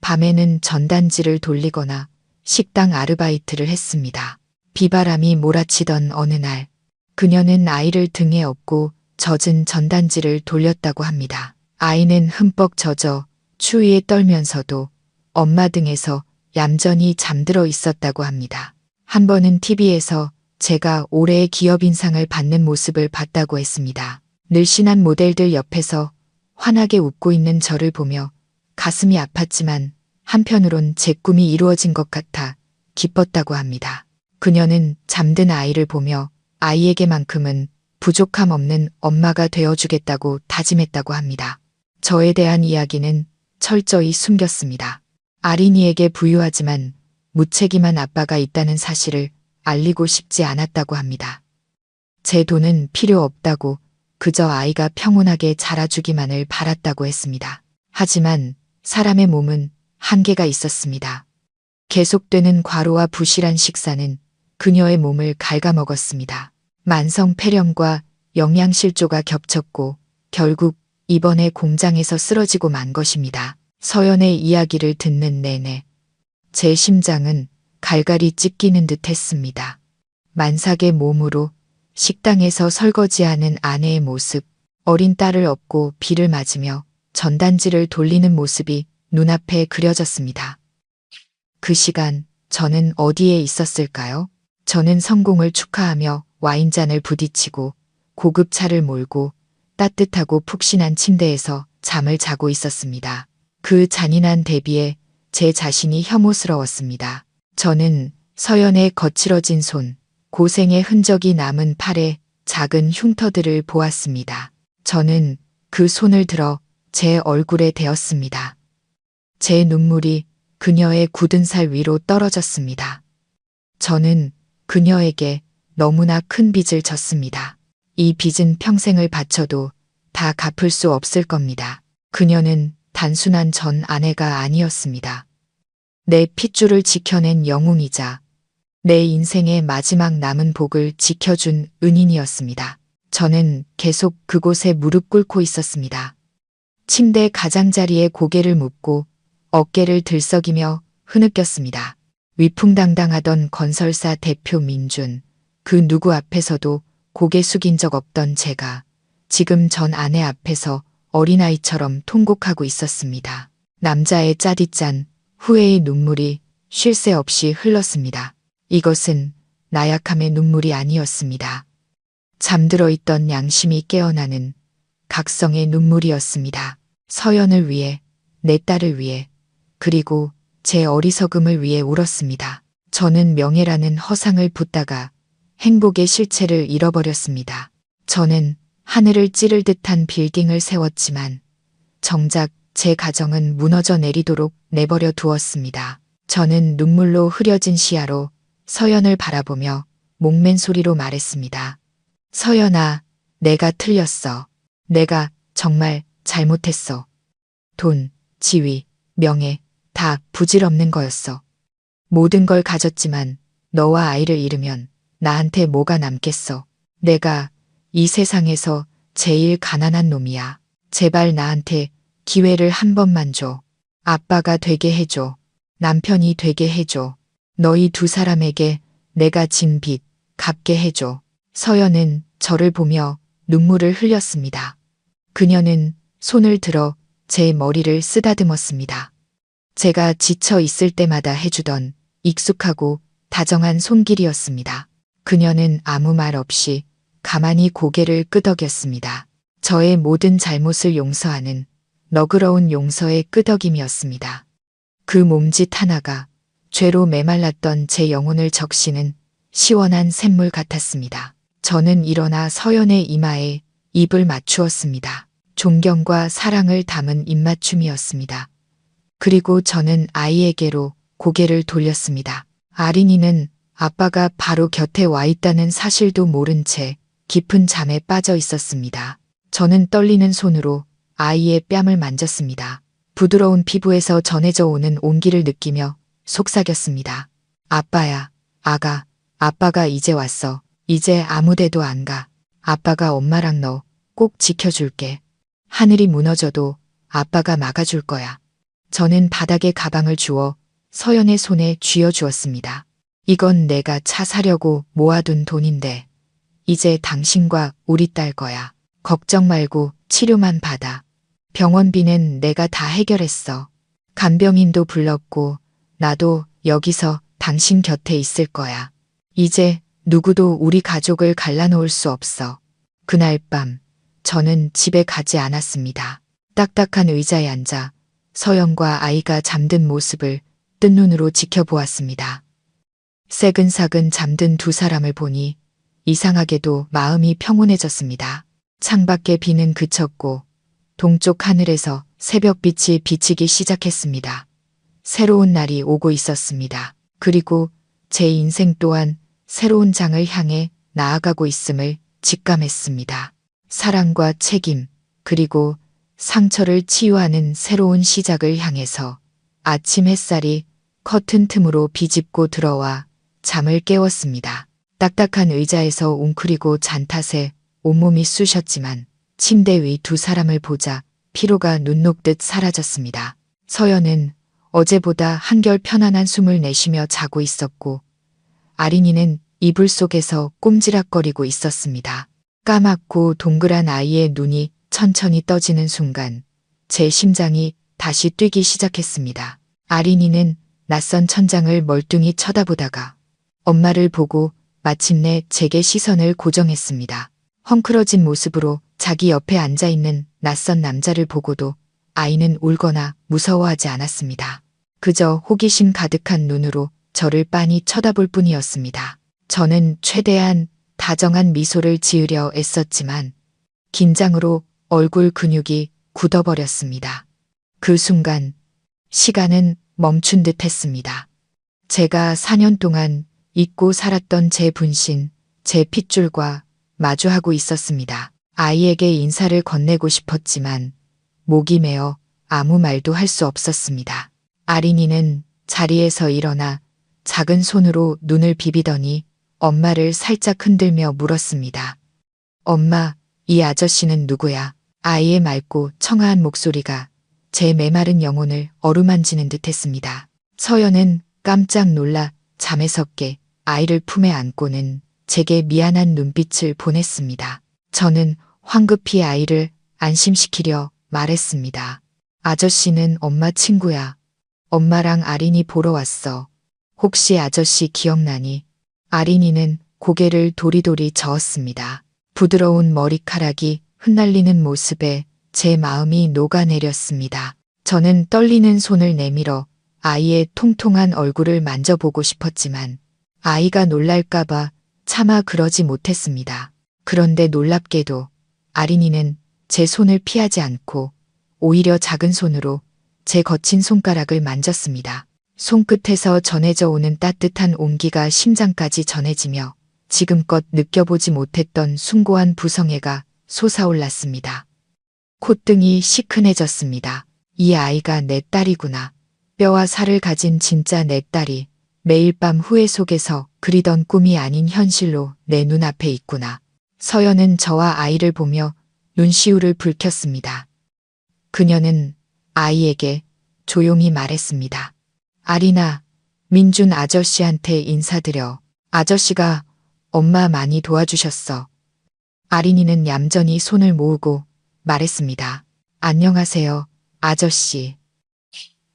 밤에는 전단지를 돌리거나 식당 아르바이트를 했습니다. 비바람이 몰아치던 어느 날 그녀는 아이를 등에 업고 젖은 전단지를 돌렸다고 합니다. 아이는 흠뻑 젖어 추위에 떨면서도 엄마 등에서 얌전히 잠들어 있었다고 합니다. 한 번은 TV에서 제가 올해의 기업인상을 받는 모습을 봤다고 했습니다. 늘씬한 모델들 옆에서 환하게 웃고 있는 저를 보며 가슴이 아팠지만 한편으론 제 꿈이 이루어진 것 같아 기뻤다고 합니다. 그녀는 잠든 아이를 보며 아이에게만큼은 부족함 없는 엄마가 되어주겠다고 다짐했다고 합니다. 저에 대한 이야기는 철저히 숨겼습니다. 아린이에게 부유하지만 무책임한 아빠가 있다는 사실을 알리고 싶지 않았다고 합니다. 제 돈은 필요 없다고 그저 아이가 평온하게 자라주기만을 바랐다고 했습니다. 하지만 사람의 몸은 한계가 있었습니다. 계속되는 과로와 부실한 식사는 그녀의 몸을 갉아먹었습니다. 만성 폐렴과 영양실조가 겹쳤고 결국 이번에 공장에서 쓰러지고 만 것입니다. 서연의 이야기를 듣는 내내 제 심장은 갈갈이 찢기는 듯 했습니다. 만삭의 몸으로 식당에서 설거지하는 아내의 모습, 어린 딸을 업고 비를 맞으며 전단지를 돌리는 모습이 눈앞에 그려졌습니다. 그 시간 저는 어디에 있었을까요? 저는 성공을 축하하며 와인잔을 부딪히고 고급 차를 몰고 따뜻하고 푹신한 침대에서 잠을 자고 있었습니다. 그 잔인한 대비에 제 자신이 혐오스러웠습니다. 저는 서연의 거칠어진 손, 고생의 흔적이 남은 팔에 작은 흉터들을 보았습니다. 저는 그 손을 들어 제 얼굴에 대었습니다. 제 눈물이 그녀의 굳은 살 위로 떨어졌습니다. 저는 그녀에게 너무나 큰 빚을 졌습니다. 이 빚은 평생을 바쳐도 다 갚을 수 없을 겁니다. 그녀는 단순한 전 아내가 아니었습니다. 내 핏줄을 지켜낸 영웅이자 내 인생의 마지막 남은 복을 지켜준 은인이었습니다. 저는 계속 그곳에 무릎 꿇고 있었습니다. 침대 가장자리에 고개를 묻고 어깨를 들썩이며 흐느꼈습니다. 위풍당당하던 건설사 대표 민준, 그 누구 앞에서도 고개 숙인 적 없던 제가 지금 전 아내 앞에서 어린아이처럼 통곡하고 있었습니다. 남자의 짜릿짠 후회의 눈물이 쉴 새 없이 흘렀습니다. 이것은 나약함의 눈물이 아니었습니다. 잠들어 있던 양심이 깨어나는 각성의 눈물이었습니다. 서연을 위해, 내 딸을 위해, 그리고 제 어리석음을 위해 울었습니다. 저는 명예라는 허상을 붙다가 행복의 실체를 잃어버렸습니다. 저는 하늘을 찌를 듯한 빌딩을 세웠지만 정작 제 가정은 무너져 내리도록 내버려 두었습니다. 저는 눈물로 흐려진 시야로 서연을 바라보며 목맨 소리로 말했습니다. 서연아, 내가 틀렸어. 내가 정말 잘못했어. 돈, 지위, 명예, 다 부질없는 거였어. 모든 걸 가졌지만 너와 아이를 잃으면 나한테 뭐가 남겠어. 내가 이 세상에서 제일 가난한 놈이야. 제발 나한테 기회를 한 번만 줘. 아빠가 되게 해줘. 남편이 되게 해줘. 너희 두 사람에게 내가 진 빚 갚게 해줘. 서연은 저를 보며 눈물을 흘렸습니다. 그녀는 손을 들어 제 머리를 쓰다듬었습니다. 제가 지쳐 있을 때마다 해주던 익숙하고 다정한 손길이었습니다. 그녀는 아무 말 없이 가만히 고개를 끄덕였습니다. 저의 모든 잘못을 용서하는 너그러운 용서의 끄덕임이었습니다. 그 몸짓 하나가 죄로 메말랐던 제 영혼을 적시는 시원한 샘물 같았습니다. 저는 일어나 서연의 이마에 입을 맞추었습니다. 존경과 사랑을 담은 입맞춤이었습니다. 그리고 저는 아이에게로 고개를 돌렸습니다. 아린이는 아빠가 바로 곁에 와 있다는 사실도 모른 채 깊은 잠에 빠져 있었습니다. 저는 떨리는 손으로 아이의 뺨을 만졌습니다. 부드러운 피부에서 전해져 오는 온기를 느끼며 속삭였습니다. 아빠야, 아가, 아빠가 이제 왔어. 이제 아무데도 안 가. 아빠가 엄마랑 너 꼭 지켜줄게. 하늘이 무너져도 아빠가 막아줄 거야. 저는 바닥에 가방을 주워 서연의 손에 쥐어주었습니다. 이건 내가 차 사려고 모아둔 돈인데 이제 당신과 우리 딸 거야. 걱정 말고 치료만 받아. 병원비는 내가 다 해결했어. 간병인도 불렀고 나도 여기서 당신 곁에 있을 거야. 이제 누구도 우리 가족을 갈라놓을 수 없어. 그날 밤 저는 집에 가지 않았습니다. 딱딱한 의자에 앉아 서연과 아이가 잠든 모습을 뜬 눈으로 지켜보았습니다. 새근사근 잠든 두 사람을 보니 이상하게도 마음이 평온해졌습니다. 창밖에 비는 그쳤고 동쪽 하늘에서 새벽빛이 비치기 시작했습니다. 새로운 날이 오고 있었습니다. 그리고 제 인생 또한 새로운 장을 향해 나아가고 있음을 직감했습니다. 사랑과 책임, 그리고 상처를 치유하는 새로운 시작을 향해서 아침 햇살이 커튼 틈으로 비집고 들어와 잠을 깨웠습니다. 딱딱한 의자에서 웅크리고 잔 탓에 온몸이 쑤셨지만 침대 위 두 사람을 보자 피로가 눈 녹듯 사라졌습니다. 서연은 어제보다 한결 편안한 숨을 내쉬며 자고 있었고 아린이는 이불 속에서 꼼지락거리고 있었습니다. 까맣고 동그란 아이의 눈이 천천히 떠지는 순간 제 심장이 다시 뛰기 시작했습니다. 아린이는 낯선 천장을 멀뚱히 쳐다보다가 엄마를 보고 마침내 제게 시선을 고정했습니다. 헝클어진 모습으로 자기 옆에 앉아있는 낯선 남자를 보고도 아이는 울거나 무서워하지 않았습니다. 그저 호기심 가득한 눈으로 저를 빤히 쳐다볼 뿐이었습니다. 저는 최대한 다정한 미소를 지으려 애썼지만 긴장으로 얼굴 근육이 굳어버렸습니다. 그 순간 시간은 멈춘 듯 했습니다. 제가 4년 동안 잊고 살았던 제 분신, 제 핏줄과 마주하고 있었습니다. 아이에게 인사를 건네고 싶었지만 목이 메어 아무 말도 할 수 없었습니다. 아린이는 자리에서 일어나 작은 손으로 눈을 비비더니 엄마를 살짝 흔들며 물었습니다. 엄마, 이 아저씨는 누구야? 아이의 맑고 청아한 목소리가 제 메마른 영혼을 어루만지는 듯 했습니다. 서연은 깜짝 놀라 잠에서 깨 아이를 품에 안고는 제게 미안한 눈빛을 보냈습니다. 저는 황급히 아이를 안심시키려 말했습니다. 아저씨는 엄마 친구야. 엄마랑 아린이 보러 왔어. 혹시 아저씨 기억나니? 아린이는 고개를 도리도리 저었습니다. 부드러운 머리카락이 흩날리는 모습에 제 마음이 녹아내렸습니다. 저는 떨리는 손을 내밀어 아이의 통통한 얼굴을 만져보고 싶었지만 아이가 놀랄까봐 차마 그러지 못했습니다. 그런데 놀랍게도 아린이는 제 손을 피하지 않고 오히려 작은 손으로 제 거친 손가락을 만졌습니다. 손끝에서 전해져 오는 따뜻한 온기가 심장까지 전해지며 지금껏 느껴보지 못했던 숭고한 부성애가 솟아올랐습니다. 콧등이 시큰해졌습니다. 이 아이가 내 딸이구나. 뼈와 살을 가진 진짜 내 딸이 매일 밤 후회 속에서 그리던 꿈이 아닌 현실로 내 눈앞에 있구나. 서연은 저와 아이를 보며 눈시울을 붉혔습니다. 그녀는 아이에게 조용히 말했습니다. 아린아, 민준 아저씨한테 인사드려. 아저씨가 엄마 많이 도와주셨어. 아린이는 얌전히 손을 모으고 말했습니다. 안녕하세요, 아저씨.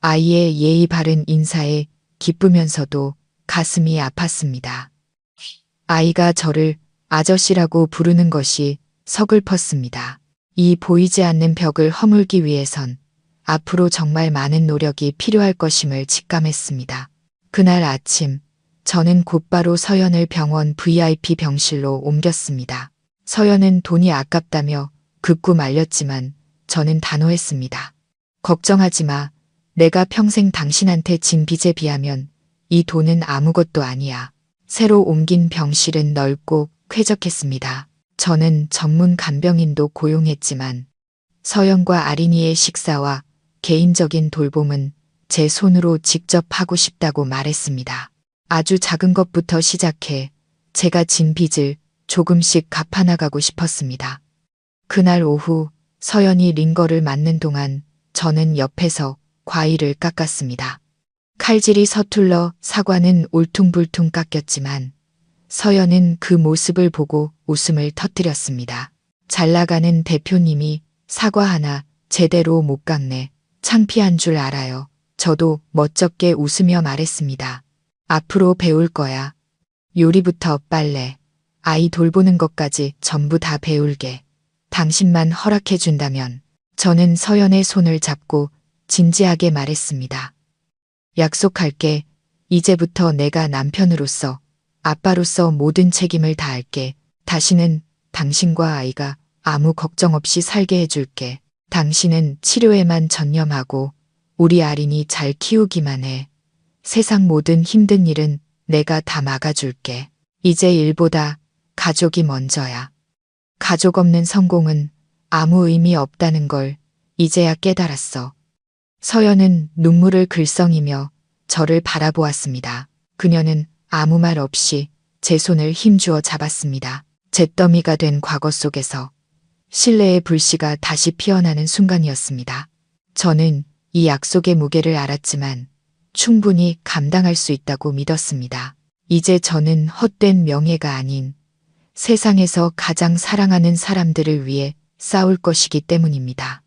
아이의 예의 바른 인사에 기쁘면서도 가슴이 아팠습니다. 아이가 저를 아저씨라고 부르는 것이 서글펐습니다. 이 보이지 않는 벽을 허물기 위해선 앞으로 정말 많은 노력이 필요할 것임을 직감했습니다. 그날 아침 저는 곧바로 서연을 병원 VIP 병실로 옮겼습니다. 서연은 돈이 아깝다며 극구 말렸지만 저는 단호했습니다. 걱정하지 마. 내가 평생 당신한테 진 빚에 비하면 이 돈은 아무것도 아니야. 새로 옮긴 병실은 넓고 쾌적했습니다. 저는 전문 간병인도 고용했지만 서연과 아린이의 식사와 개인적인 돌봄은 제 손으로 직접 하고 싶다고 말했습니다. 아주 작은 것부터 시작해 제가 진 빚을 조금씩 갚아나가고 싶었습니다. 그날 오후 서연이 링거를 맞는 동안 저는 옆에서 과일을 깎았습니다. 칼질이 서툴러 사과는 울퉁불퉁 깎였지만 서연은 그 모습을 보고 웃음을 터뜨렸습니다. 잘 나가는 대표님이 사과 하나 제대로 못 깎네. 창피한 줄 알아요. 저도 멋쩍게 웃으며 말했습니다. 앞으로 배울 거야. 요리부터 빨래, 아이 돌보는 것까지 전부 다 배울게. 당신만 허락해 준다면. 저는 서연의 손을 잡고 진지하게 말했습니다. 약속할게. 이제부터 내가 남편으로서, 아빠로서 모든 책임을 다할게. 다시는 당신과 아이가 아무 걱정 없이 살게 해줄게. 당신은 치료에만 전념하고 우리 아린이 잘 키우기만 해. 세상 모든 힘든 일은 내가 다 막아줄게. 이제 일보다 가족이 먼저야. 가족 없는 성공은 아무 의미 없다는 걸 이제야 깨달았어. 서연은 눈물을 글썽이며 저를 바라보았습니다. 그녀는 아무 말 없이 제 손을 힘주어 잡았습니다. 잿더미가 된 과거 속에서 신뢰의 불씨가 다시 피어나는 순간이었습니다. 저는 이 약속의 무게를 알았지만 충분히 감당할 수 있다고 믿었습니다. 이제 저는 헛된 명예가 아닌 세상에서 가장 사랑하는 사람들을 위해 싸울 것이기 때문입니다.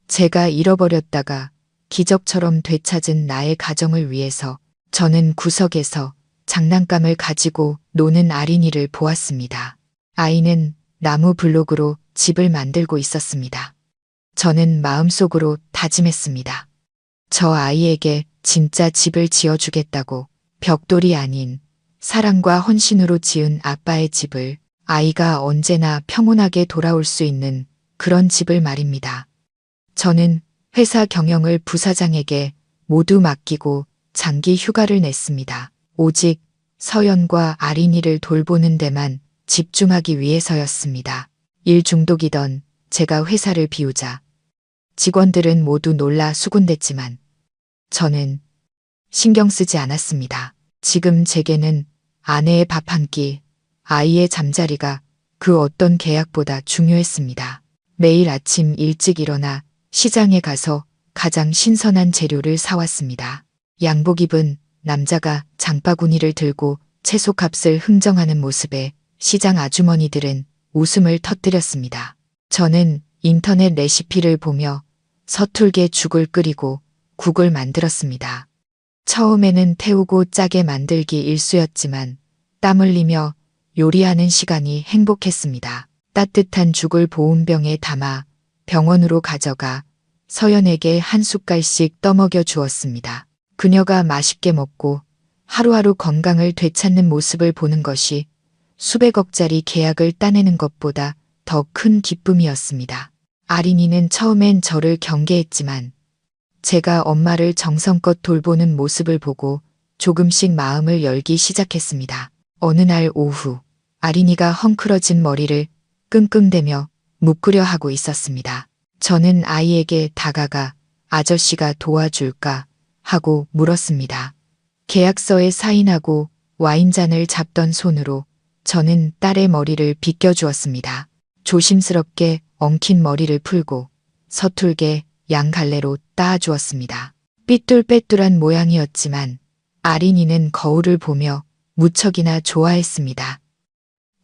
제가 잃어버렸다가 기적처럼 되찾은 나의 가정을 위해서 저는 구석에서 장난감을 가지고 노는 아린이를 보았습니다. 아이는 나무 블록으로 집을 만들고 있었습니다. 저는 마음속으로 다짐했습니다. 저 아이에게 진짜 집을 지어주겠다고. 벽돌이 아닌 사랑과 헌신으로 지은 아빠의 집을, 아이가 언제나 평온하게 돌아올 수 있는 그런 집을 말입니다. 저는 회사 경영을 부사장에게 모두 맡기고 장기 휴가를 냈습니다. 오직 서연과 아린이를 돌보는 데만 집중하기 위해서였습니다. 일 중독이던 제가 회사를 비우자 직원들은 모두 놀라 수군댔지만 저는 신경 쓰지 않았습니다. 지금 제게는 아내의 밥 한 끼, 아이의 잠자리가 그 어떤 계약보다 중요했습니다. 매일 아침 일찍 일어나 시장에 가서 가장 신선한 재료를 사왔습니다. 양복 입은 남자가 장바구니를 들고 채소값을 흥정하는 모습에 시장 아주머니들은 웃음을 터뜨렸습니다. 저는 인터넷 레시피를 보며 서툴게 죽을 끓이고 국을 만들었습니다. 처음에는 태우고 짜게 만들기 일쑤였지만 땀 흘리며 요리하는 시간이 행복했습니다. 따뜻한 죽을 보온병에 담아 병원으로 가져가 서연에게 한 숟갈씩 떠먹여 주었습니다. 그녀가 맛있게 먹고 하루하루 건강을 되찾는 모습을 보는 것이 수백억짜리 계약을 따내는 것보다 더 큰 기쁨이었습니다. 아린이는 처음엔 저를 경계했지만 제가 엄마를 정성껏 돌보는 모습을 보고 조금씩 마음을 열기 시작했습니다. 어느 날 오후 아린이가 헝클어진 머리를 끙끙대며 묵으려 하고 있었습니다. 저는 아이에게 다가가 아저씨가 도와줄까 하고 물었습니다. 계약서에 사인하고 와인잔을 잡던 손으로 저는 딸의 머리를 빗겨주었습니다. 조심스럽게 엉킨 머리를 풀고 서툴게 양갈래로 따아주었습니다. 삐뚤빼뚤한 모양이었지만 아린이는 거울을 보며 무척이나 좋아했습니다.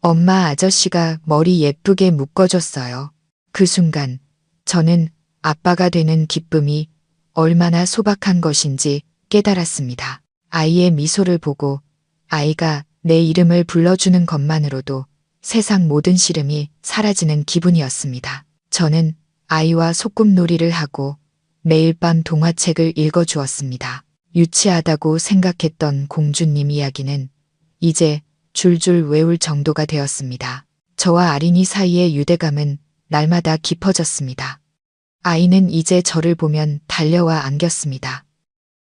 엄마, 아저씨가 머리 예쁘게 묶어줬어요. 그 순간 저는 아빠가 되는 기쁨이 얼마나 소박한 것인지 깨달았습니다. 아이의 미소를 보고 아이가 내 이름을 불러주는 것만으로도 세상 모든 시름이 사라지는 기분이었습니다. 저는 아이와 소꿉놀이를 하고 매일 밤 동화책을 읽어주었습니다. 유치하다고 생각했던 공주님 이야기는 이제 줄줄 외울 정도가 되었습니다. 저와 아린이 사이의 유대감은 날마다 깊어졌습니다. 아이는 이제 저를 보면 달려와 안겼습니다.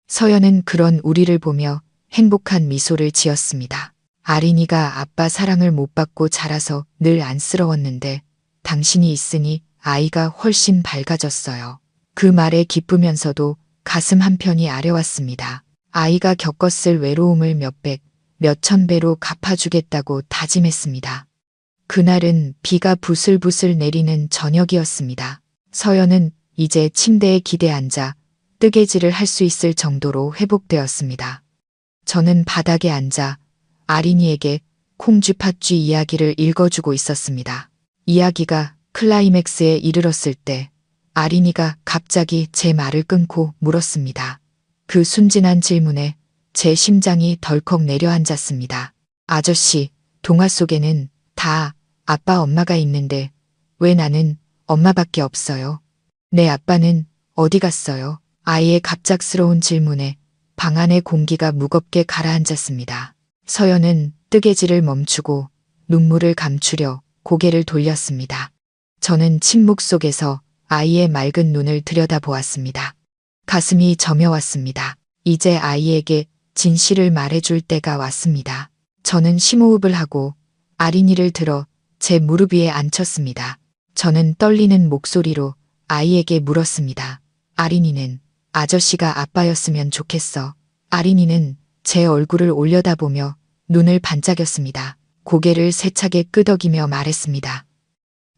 서연은 그런 우리를 보며 행복한 미소를 지었습니다. 아린이가 아빠 사랑을 못 받고 자라서 늘 안쓰러웠는데 당신이 있으니 아이가 훨씬 밝아졌어요. 그 말에 기쁘면서도 가슴 한편이 아려왔습니다. 아이가 겪었을 외로움을 몇백, 몇천 배로 갚아주겠다고 다짐했습니다. 그날은 비가 부슬부슬 내리는 저녁이었습니다. 서연은 이제 침대에 기대 앉아 뜨개질을 할 수 있을 정도로 회복되었습니다. 저는 바닥에 앉아 아린이에게 콩쥐팥쥐 이야기를 읽어주고 있었습니다. 이야기가 클라이맥스에 이르렀을 때 아린이가 갑자기 제 말을 끊고 물었습니다. 그 순진한 질문에 제 심장이 덜컥 내려앉았습니다. 아저씨, 동화 속에는 다 아빠 엄마가 있는데 왜 나는 엄마밖에 없어요? 내 아빠는 어디 갔어요? 아이의 갑작스러운 질문에 방 안의 공기가 무겁게 가라앉았습니다. 서연은 뜨개질을 멈추고 눈물을 감추려 고개를 돌렸습니다. 저는 침묵 속에서 아이의 맑은 눈을 들여다보았습니다. 가슴이 저며왔습니다. 이제 아이에게 진실을 말해줄 때가 왔습니다. 저는 심호흡을 하고 아린이를 들어 제 무릎 위에 앉혔습니다. 저는 떨리는 목소리로 아이에게 물었습니다. 아린이는 아저씨가 아빠였으면 좋겠어. 아린이는 제 얼굴을 올려다보며 눈을 반짝였습니다. 고개를 세차게 끄덕이며 말했습니다.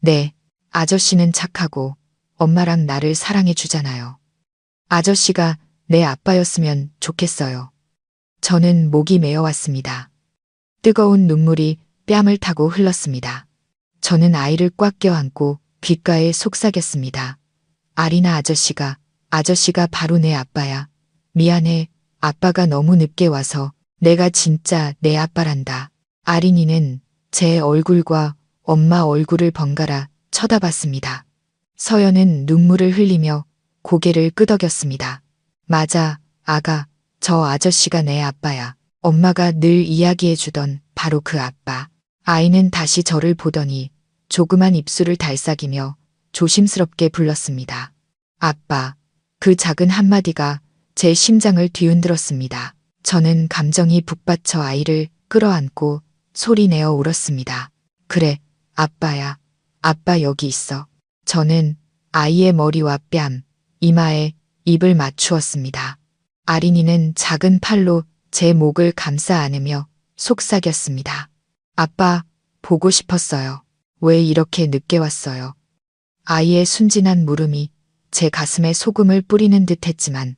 네, 아저씨는 착하고 엄마랑 나를 사랑해 주잖아요. 아저씨가 내 아빠였으면 좋겠어요. 저는 목이 메어왔습니다. 뜨거운 눈물이 뺨을 타고 흘렀습니다. 저는 아이를 꽉 껴안고 귓가에 속삭였습니다. 아리나 아저씨가 바로 내 아빠야. 미안해. 아빠가 너무 늦게 와서 내가 진짜 내 아빠란다. 아린이는 제 얼굴과 엄마 얼굴을 번갈아 쳐다봤습니다. 서연은 눈물을 흘리며 고개를 끄덕였습니다. 맞아, 아가. 저 아저씨가 내 아빠야. 엄마가 늘 이야기해주던 바로 그 아빠. 아이는 다시 저를 보더니 조그만 입술을 달싹이며 조심스럽게 불렀습니다. 아빠. 그 작은 한마디가 제 심장을 뒤흔들었습니다. 저는 감정이 북받쳐 아이를 끌어안고 소리내어 울었습니다. 그래, 아빠야. 아빠 여기 있어. 저는 아이의 머리와 뺨, 이마에 입을 맞추었습니다. 아린이는 작은 팔로 제 목을 감싸 안으며 속삭였습니다. 아빠, 보고 싶었어요. 왜 이렇게 늦게 왔어요? 아이의 순진한 물음이 제 가슴에 소금을 뿌리는 듯 했지만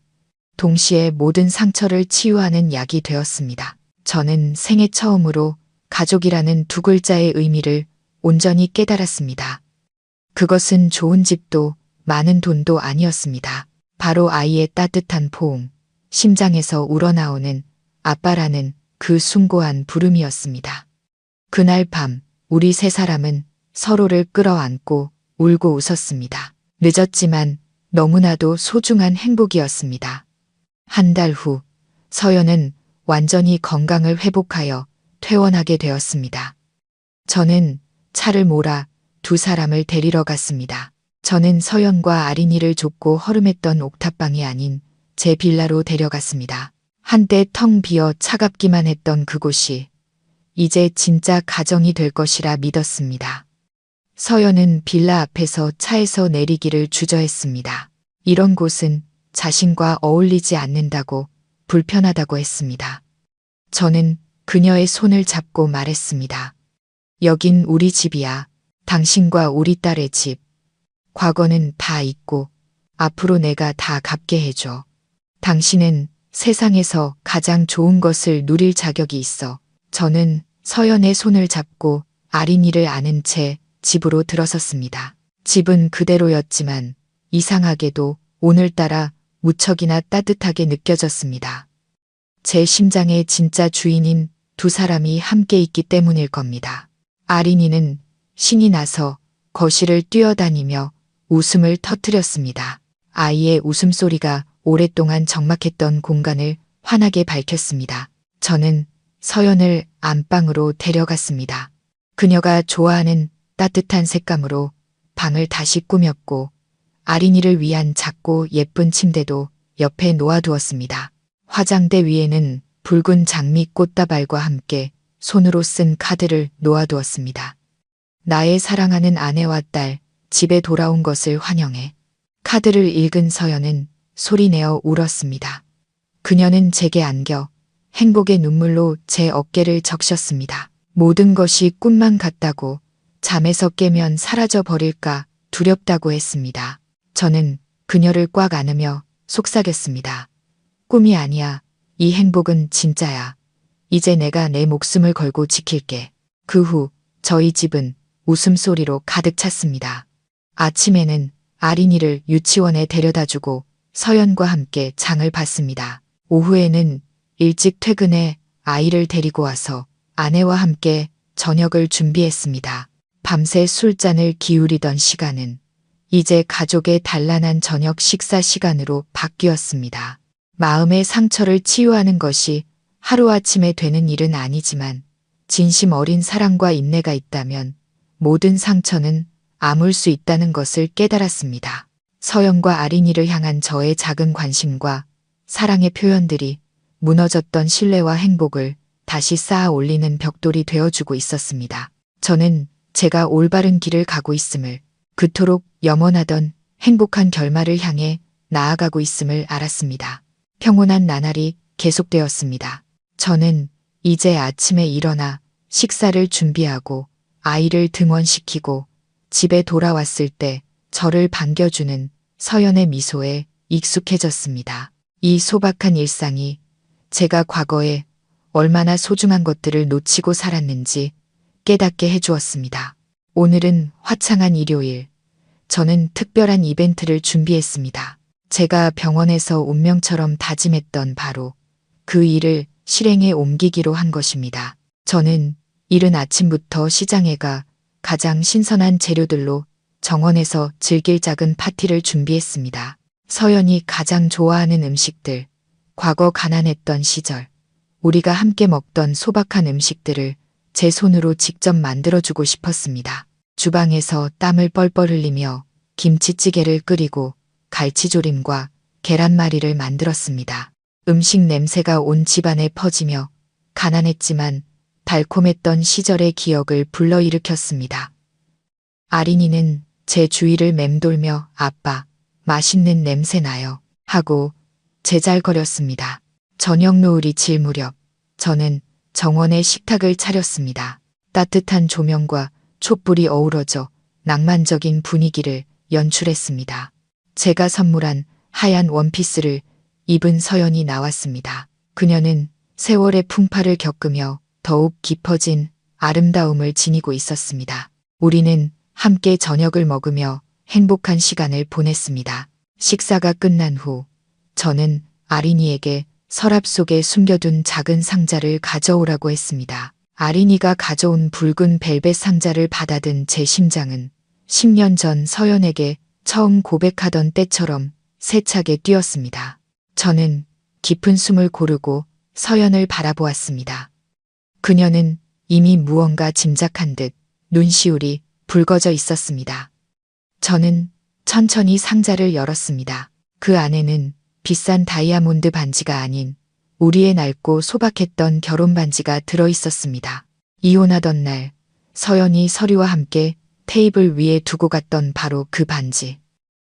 동시에 모든 상처를 치유하는 약이 되었습니다. 저는 생애 처음으로 가족이라는 두 글자의 의미를 온전히 깨달았습니다. 그것은 좋은 집도 많은 돈도 아니었습니다. 바로 아이의 따뜻한 포옹, 심장에서 우러나오는 아빠라는 그 숭고한 부름이었습니다. 그날 밤 우리 세 사람은 서로를 끌어안고 울고 웃었습니다. 늦었지만 너무나도 소중한 행복이었습니다. 한 달 후 서연은 완전히 건강을 회복하여 퇴원하게 되었습니다. 저는 차를 몰아 두 사람을 데리러 갔습니다. 저는 서연과 아린이를 좁고 허름했던 옥탑방이 아닌 제 빌라로 데려갔습니다. 한때 텅 비어 차갑기만 했던 그곳이 이제 진짜 가정이 될 것이라 믿었습니다. 서연은 빌라 앞에서 차에서 내리기를 주저했습니다. 이런 곳은 자신과 어울리지 않는다고 불편하다고 했습니다. 저는 그녀의 손을 잡고 말했습니다. 여긴 우리 집이야. 당신과 우리 딸의 집. 과거는 다 잊고 앞으로 내가 다 갚게 해줘. 당신은 세상에서 가장 좋은 것을 누릴 자격이 있어. 저는 서연의 손을 잡고 아린이를 안은 채 집으로 들어섰습니다. 집은 그대로였지만 이상하게도 오늘따라 무척이나 따뜻하게 느껴졌습니다. 제 심장의 진짜 주인인 두 사람이 함께 있기 때문일 겁니다. 아린이는 신이 나서 거실을 뛰어다니며 웃음을 터뜨렸습니다. 아이의 웃음소리가 오랫동안 적막했던 공간을 환하게 밝혔습니다. 저는 서연을 안방으로 데려갔습니다. 그녀가 좋아하는 따뜻한 색감으로 방을 다시 꾸몄고 아린이를 위한 작고 예쁜 침대도 옆에 놓아두었습니다. 화장대 위에는 붉은 장미 꽃다발과 함께 손으로 쓴 카드를 놓아두었습니다. 나의 사랑하는 아내와 딸, 집에 돌아온 것을 환영해. 카드를 읽은 서연은 소리내어 울었습니다. 그녀는 제게 안겨 행복의 눈물로 제 어깨를 적셨습니다. 모든 것이 꿈만 같다고, 잠에서 깨면 사라져 버릴까 두렵다고 했습니다. 저는 그녀를 꽉 안으며 속삭였습니다. 꿈이 아니야. 이 행복은 진짜야. 이제 내가 내 목숨을 걸고 지킬게. 그 후 저희 집은 웃음소리로 가득 찼습니다. 아침에는 아린이를 유치원에 데려다주고 서연과 함께 장을 봤습니다. 오후에는 일찍 퇴근해 아이를 데리고 와서 아내와 함께 저녁을 준비했습니다. 밤새 술잔을 기울이던 시간은 이제 가족의 단란한 저녁 식사 시간으로 바뀌었습니다. 마음의 상처를 치유하는 것이 하루아침에 되는 일은 아니지만 진심 어린 사랑과 인내가 있다면 모든 상처는 아물 수 있다는 것을 깨달았습니다. 서연과 아린이를 향한 저의 작은 관심과 사랑의 표현들이 무너졌던 신뢰와 행복을 다시 쌓아 올리는 벽돌이 되어주고 있었습니다. 저는 제가 올바른 길을 가고 있음을, 그토록 염원하던 행복한 결말을 향해 나아가고 있음을 알았습니다. 평온한 나날이 계속되었습니다. 저는 이제 아침에 일어나 식사를 준비하고 아이를 등원시키고 집에 돌아왔을 때 저를 반겨주는 서연의 미소에 익숙해졌습니다. 이 소박한 일상이 제가 과거에 얼마나 소중한 것들을 놓치고 살았는지 깨닫게 해주었습니다. 오늘은 화창한 일요일. 저는 특별한 이벤트를 준비했습니다. 제가 병원에서 운명처럼 다짐했던 바로 그 일을 실행에 옮기기로 한 것입니다. 저는 이른 아침부터 시장에 가 가장 신선한 재료들로 정원에서 즐길 작은 파티를 준비했습니다. 서연이 가장 좋아하는 음식들, 과거 가난했던 시절, 우리가 함께 먹던 소박한 음식들을 제 손으로 직접 만들어주고 싶었습니다. 주방에서 땀을 뻘뻘 흘리며 김치찌개를 끓이고 갈치조림과 계란말이를 만들었습니다. 음식 냄새가 온 집안에 퍼지며 가난했지만 달콤했던 시절의 기억을 불러일으켰습니다. 아린이는 제 주위를 맴돌며 아빠, 맛있는 냄새 나요 하고 제잘거렸습니다. 저녁 노을이 질 무렵 저는 정원에 식탁을 차렸습니다. 따뜻한 조명과 촛불이 어우러져 낭만적인 분위기를 연출했습니다. 제가 선물한 하얀 원피스를 입은 서연이 나왔습니다. 그녀는 세월의 풍파를 겪으며 더욱 깊어진 아름다움을 지니고 있었습니다. 우리는 함께 저녁을 먹으며 행복한 시간을 보냈습니다. 식사가 끝난 후 저는 아린이에게 서랍 속에 숨겨둔 작은 상자를 가져오라고 했습니다. 아린이가 가져온 붉은 벨벳 상자를 받아든 제 심장은 10년 전 서연에게 처음 고백하던 때처럼 세차게 뛰었습니다. 저는 깊은 숨을 고르고 서연을 바라보았습니다. 그녀는 이미 무언가 짐작한 듯 눈시울이 붉어져 있었습니다. 저는 천천히 상자를 열었습니다. 그 안에는 비싼 다이아몬드 반지가 아닌 우리의 낡고 소박했던 결혼 반지가 들어 있었습니다. 이혼하던 날 서연이 서류와 함께 테이블 위에 두고 갔던 바로 그 반지.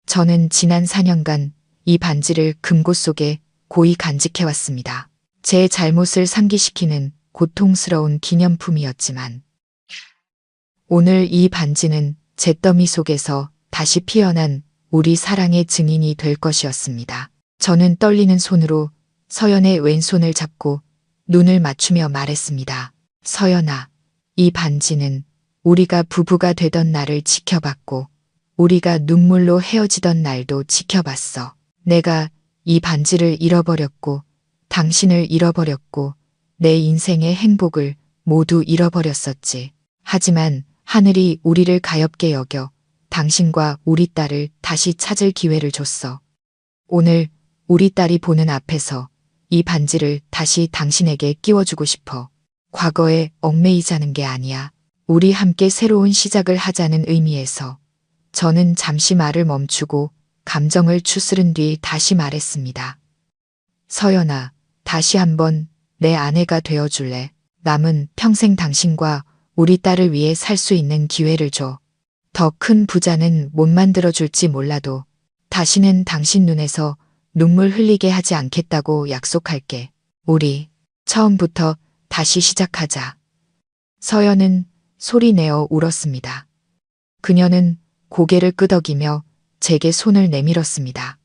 저는 지난 4년간 이 반지를 금고 속에 고이 간직해왔습니다. 제 잘못을 상기시키는 고통스러운 기념품이었지만 오늘 이 반지는 잿더미 속에서 다시 피어난 우리 사랑의 증인이 될 것이었습니다. 저는 떨리는 손으로 서연의 왼손을 잡고 눈을 맞추며 말했습니다. 서연아, 이 반지는 우리가 부부가 되던 날을 지켜봤고 우리가 눈물로 헤어지던 날도 지켜봤어. 내가 이 반지를 잃어버렸고 당신을 잃어버렸고 내 인생의 행복을 모두 잃어버렸었지. 하지만 하늘이 우리를 가엾게 여겨 당신과 우리 딸을 다시 찾을 기회를 줬어. 오늘 우리 딸이 보는 앞에서 이 반지를 다시 당신에게 끼워주고 싶어. 과거에 얽매이자는 게 아니야. 우리 함께 새로운 시작을 하자는 의미에서. 저는 잠시 말을 멈추고 감정을 추스른 뒤 다시 말했습니다. 서연아, 다시 한번 내 아내가 되어줄래? 남은 평생 당신과 우리 딸을 위해 살 수 있는 기회를 줘. 더 큰 부자는 못 만들어줄지 몰라도 다시는 당신 눈에서 눈물 흘리게 하지 않겠다고 약속할게. 우리 처음부터 다시 시작하자. 서연은 소리내어 울었습니다. 그녀는 고개를 끄덕이며 제게 손을 내밀었습니다.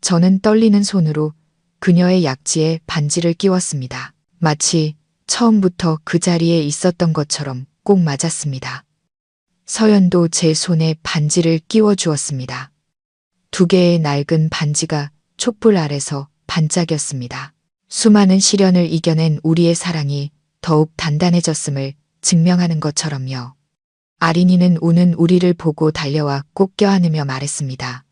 저는 떨리는 손으로 그녀의 약지에 반지를 끼웠습니다. 마치 처음부터 그 자리에 있었던 것처럼 꼭 맞았습니다. 서연도 제 손에 반지를 끼워 주었습니다. 두 개의 낡은 반지가 촛불 아래서 반짝였습니다. 수많은 시련을 이겨낸 우리의 사랑이 더욱 단단해졌음을 증명하는 것처럼요. 아린이는 우는 우리를 보고 달려와 꼭 껴안으며 말했습니다.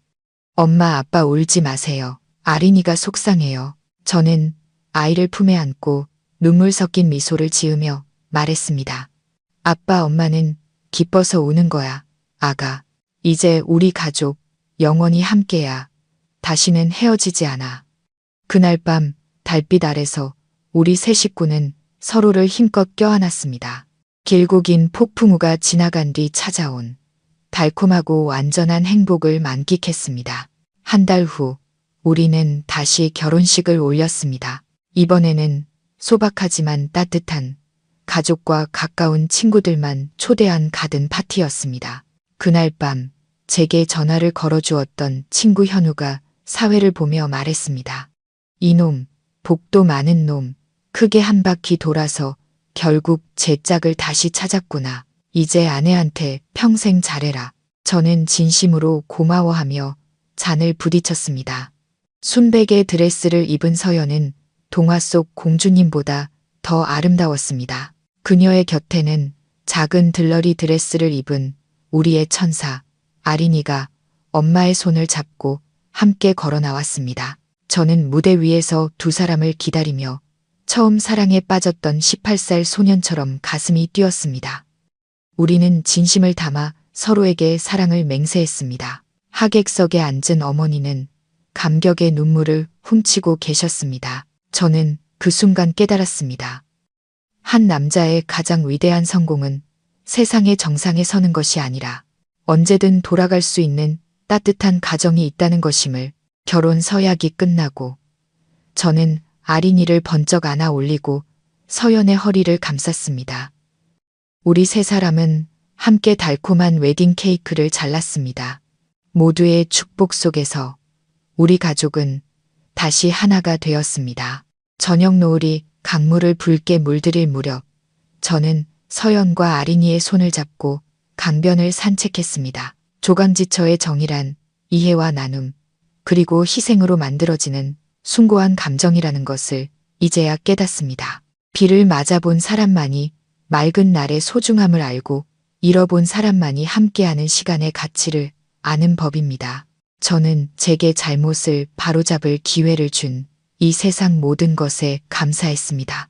엄마, 아빠 울지 마세요. 아린이가 속상해요. 저는 아이를 품에 안고 눈물 섞인 미소를 지으며 말했습니다. 아빠, 엄마는 기뻐서 우는 거야. 아가, 이제 우리 가족 영원히 함께야. 다시는 헤어지지 않아. 그날 밤 달빛 아래서 우리 세 식구는 서로를 힘껏 껴안았습니다. 길고 긴 폭풍우가 지나간 뒤 찾아온 달콤하고 완전한 행복을 만끽했습니다. 한 달 후 우리는 다시 결혼식을 올렸습니다. 이번에는 소박하지만 따뜻한 가족과 가까운 친구들만 초대한 가든 파티였습니다. 그날 밤 제게 전화를 걸어주었던 친구 현우가 사회를 보며 말했습니다. 이놈, 복도 많은 놈, 크게 한 바퀴 돌아서 결국 제 짝을 다시 찾았구나. 이제 아내한테 평생 잘해라. 저는 진심으로 고마워하며 잔을 부딪혔습니다. 순백의 드레스를 입은 서연은 동화 속 공주님보다 더 아름다웠습니다. 그녀의 곁에는 작은 들러리 드레스를 입은 우리의 천사 아린이가 엄마의 손을 잡고 함께 걸어 나왔습니다. 저는 무대 위에서 두 사람을 기다리며 처음 사랑에 빠졌던 18살 소년처럼 가슴이 뛰었습니다. 우리는 진심을 담아 서로에게 사랑을 맹세했습니다. 하객석에 앉은 어머니는 감격의 눈물을 훔치고 계셨습니다. 저는 그 순간 깨달았습니다. 한 남자의 가장 위대한 성공은 세상의 정상에 서는 것이 아니라 언제든 돌아갈 수 있는 따뜻한 가정이 있다는 것임을. 결혼 서약이 끝나고 저는 아린이를 번쩍 안아 올리고 서연의 허리를 감쌌습니다. 우리 세 사람은 함께 달콤한 웨딩 케이크를 잘랐습니다. 모두의 축복 속에서 우리 가족은 다시 하나가 되었습니다. 저녁 노을이 강물을 붉게 물들일 무렵 저는 서연과 아린이의 손을 잡고 강변을 산책했습니다. 조강지처의 정의란 이해와 나눔 그리고 희생으로 만들어지는 숭고한 감정이라는 것을 이제야 깨닫습니다. 비를 맞아본 사람만이 맑은 날의 소중함을 알고 잃어본 사람만이 함께하는 시간의 가치를 아는 법입니다. 저는 제게 잘못을 바로잡을 기회를 준 이 세상 모든 것에 감사했습니다.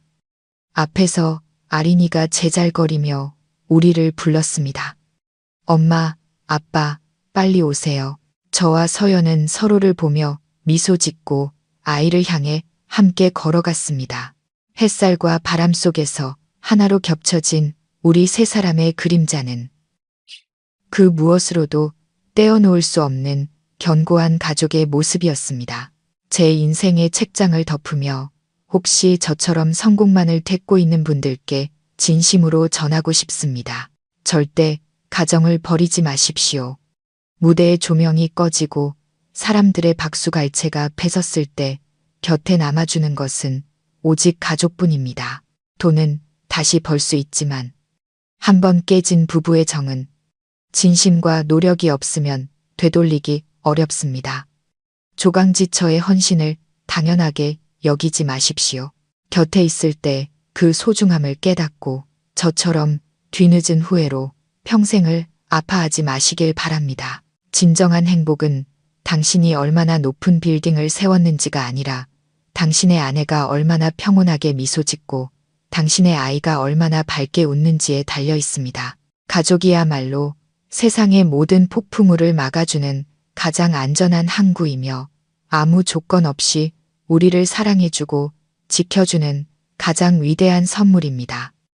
앞에서 아린이가 제잘거리며 우리를 불렀습니다. 엄마, 아빠, 빨리 오세요. 저와 서연은 서로를 보며 미소 짓고 아이를 향해 함께 걸어갔습니다. 햇살과 바람 속에서 하나로 겹쳐진 우리 세 사람의 그림자는 그 무엇으로도 떼어놓을 수 없는 견고한 가족의 모습이었습니다. 제 인생의 책장을 덮으며 혹시 저처럼 성공만을 택고 있는 분들께 진심으로 전하고 싶습니다. 절대 가정을 버리지 마십시오. 무대의 조명이 꺼지고 사람들의 박수갈채가 폐섰을 때 곁에 남아주는 것은 오직 가족뿐입니다. 돈은 다시 벌 수 있지만 한번 깨진 부부의 정은 진심과 노력이 없으면 되돌리기 어렵습니다. 조강지처의 헌신을 당연하게 여기지 마십시오. 곁에 있을 때 그 소중함을 깨닫고 저처럼 뒤늦은 후회로 평생을 아파하지 마시길 바랍니다. 진정한 행복은 당신이 얼마나 높은 빌딩을 세웠는지가 아니라 당신의 아내가 얼마나 평온하게 미소 짓고 당신의 아이가 얼마나 밝게 웃는지에 달려 있습니다. 가족이야말로 세상의 모든 폭풍우를 막아주는 가장 안전한 항구이며 아무 조건 없이 우리를 사랑해주고 지켜주는 가장 위대한 선물입니다.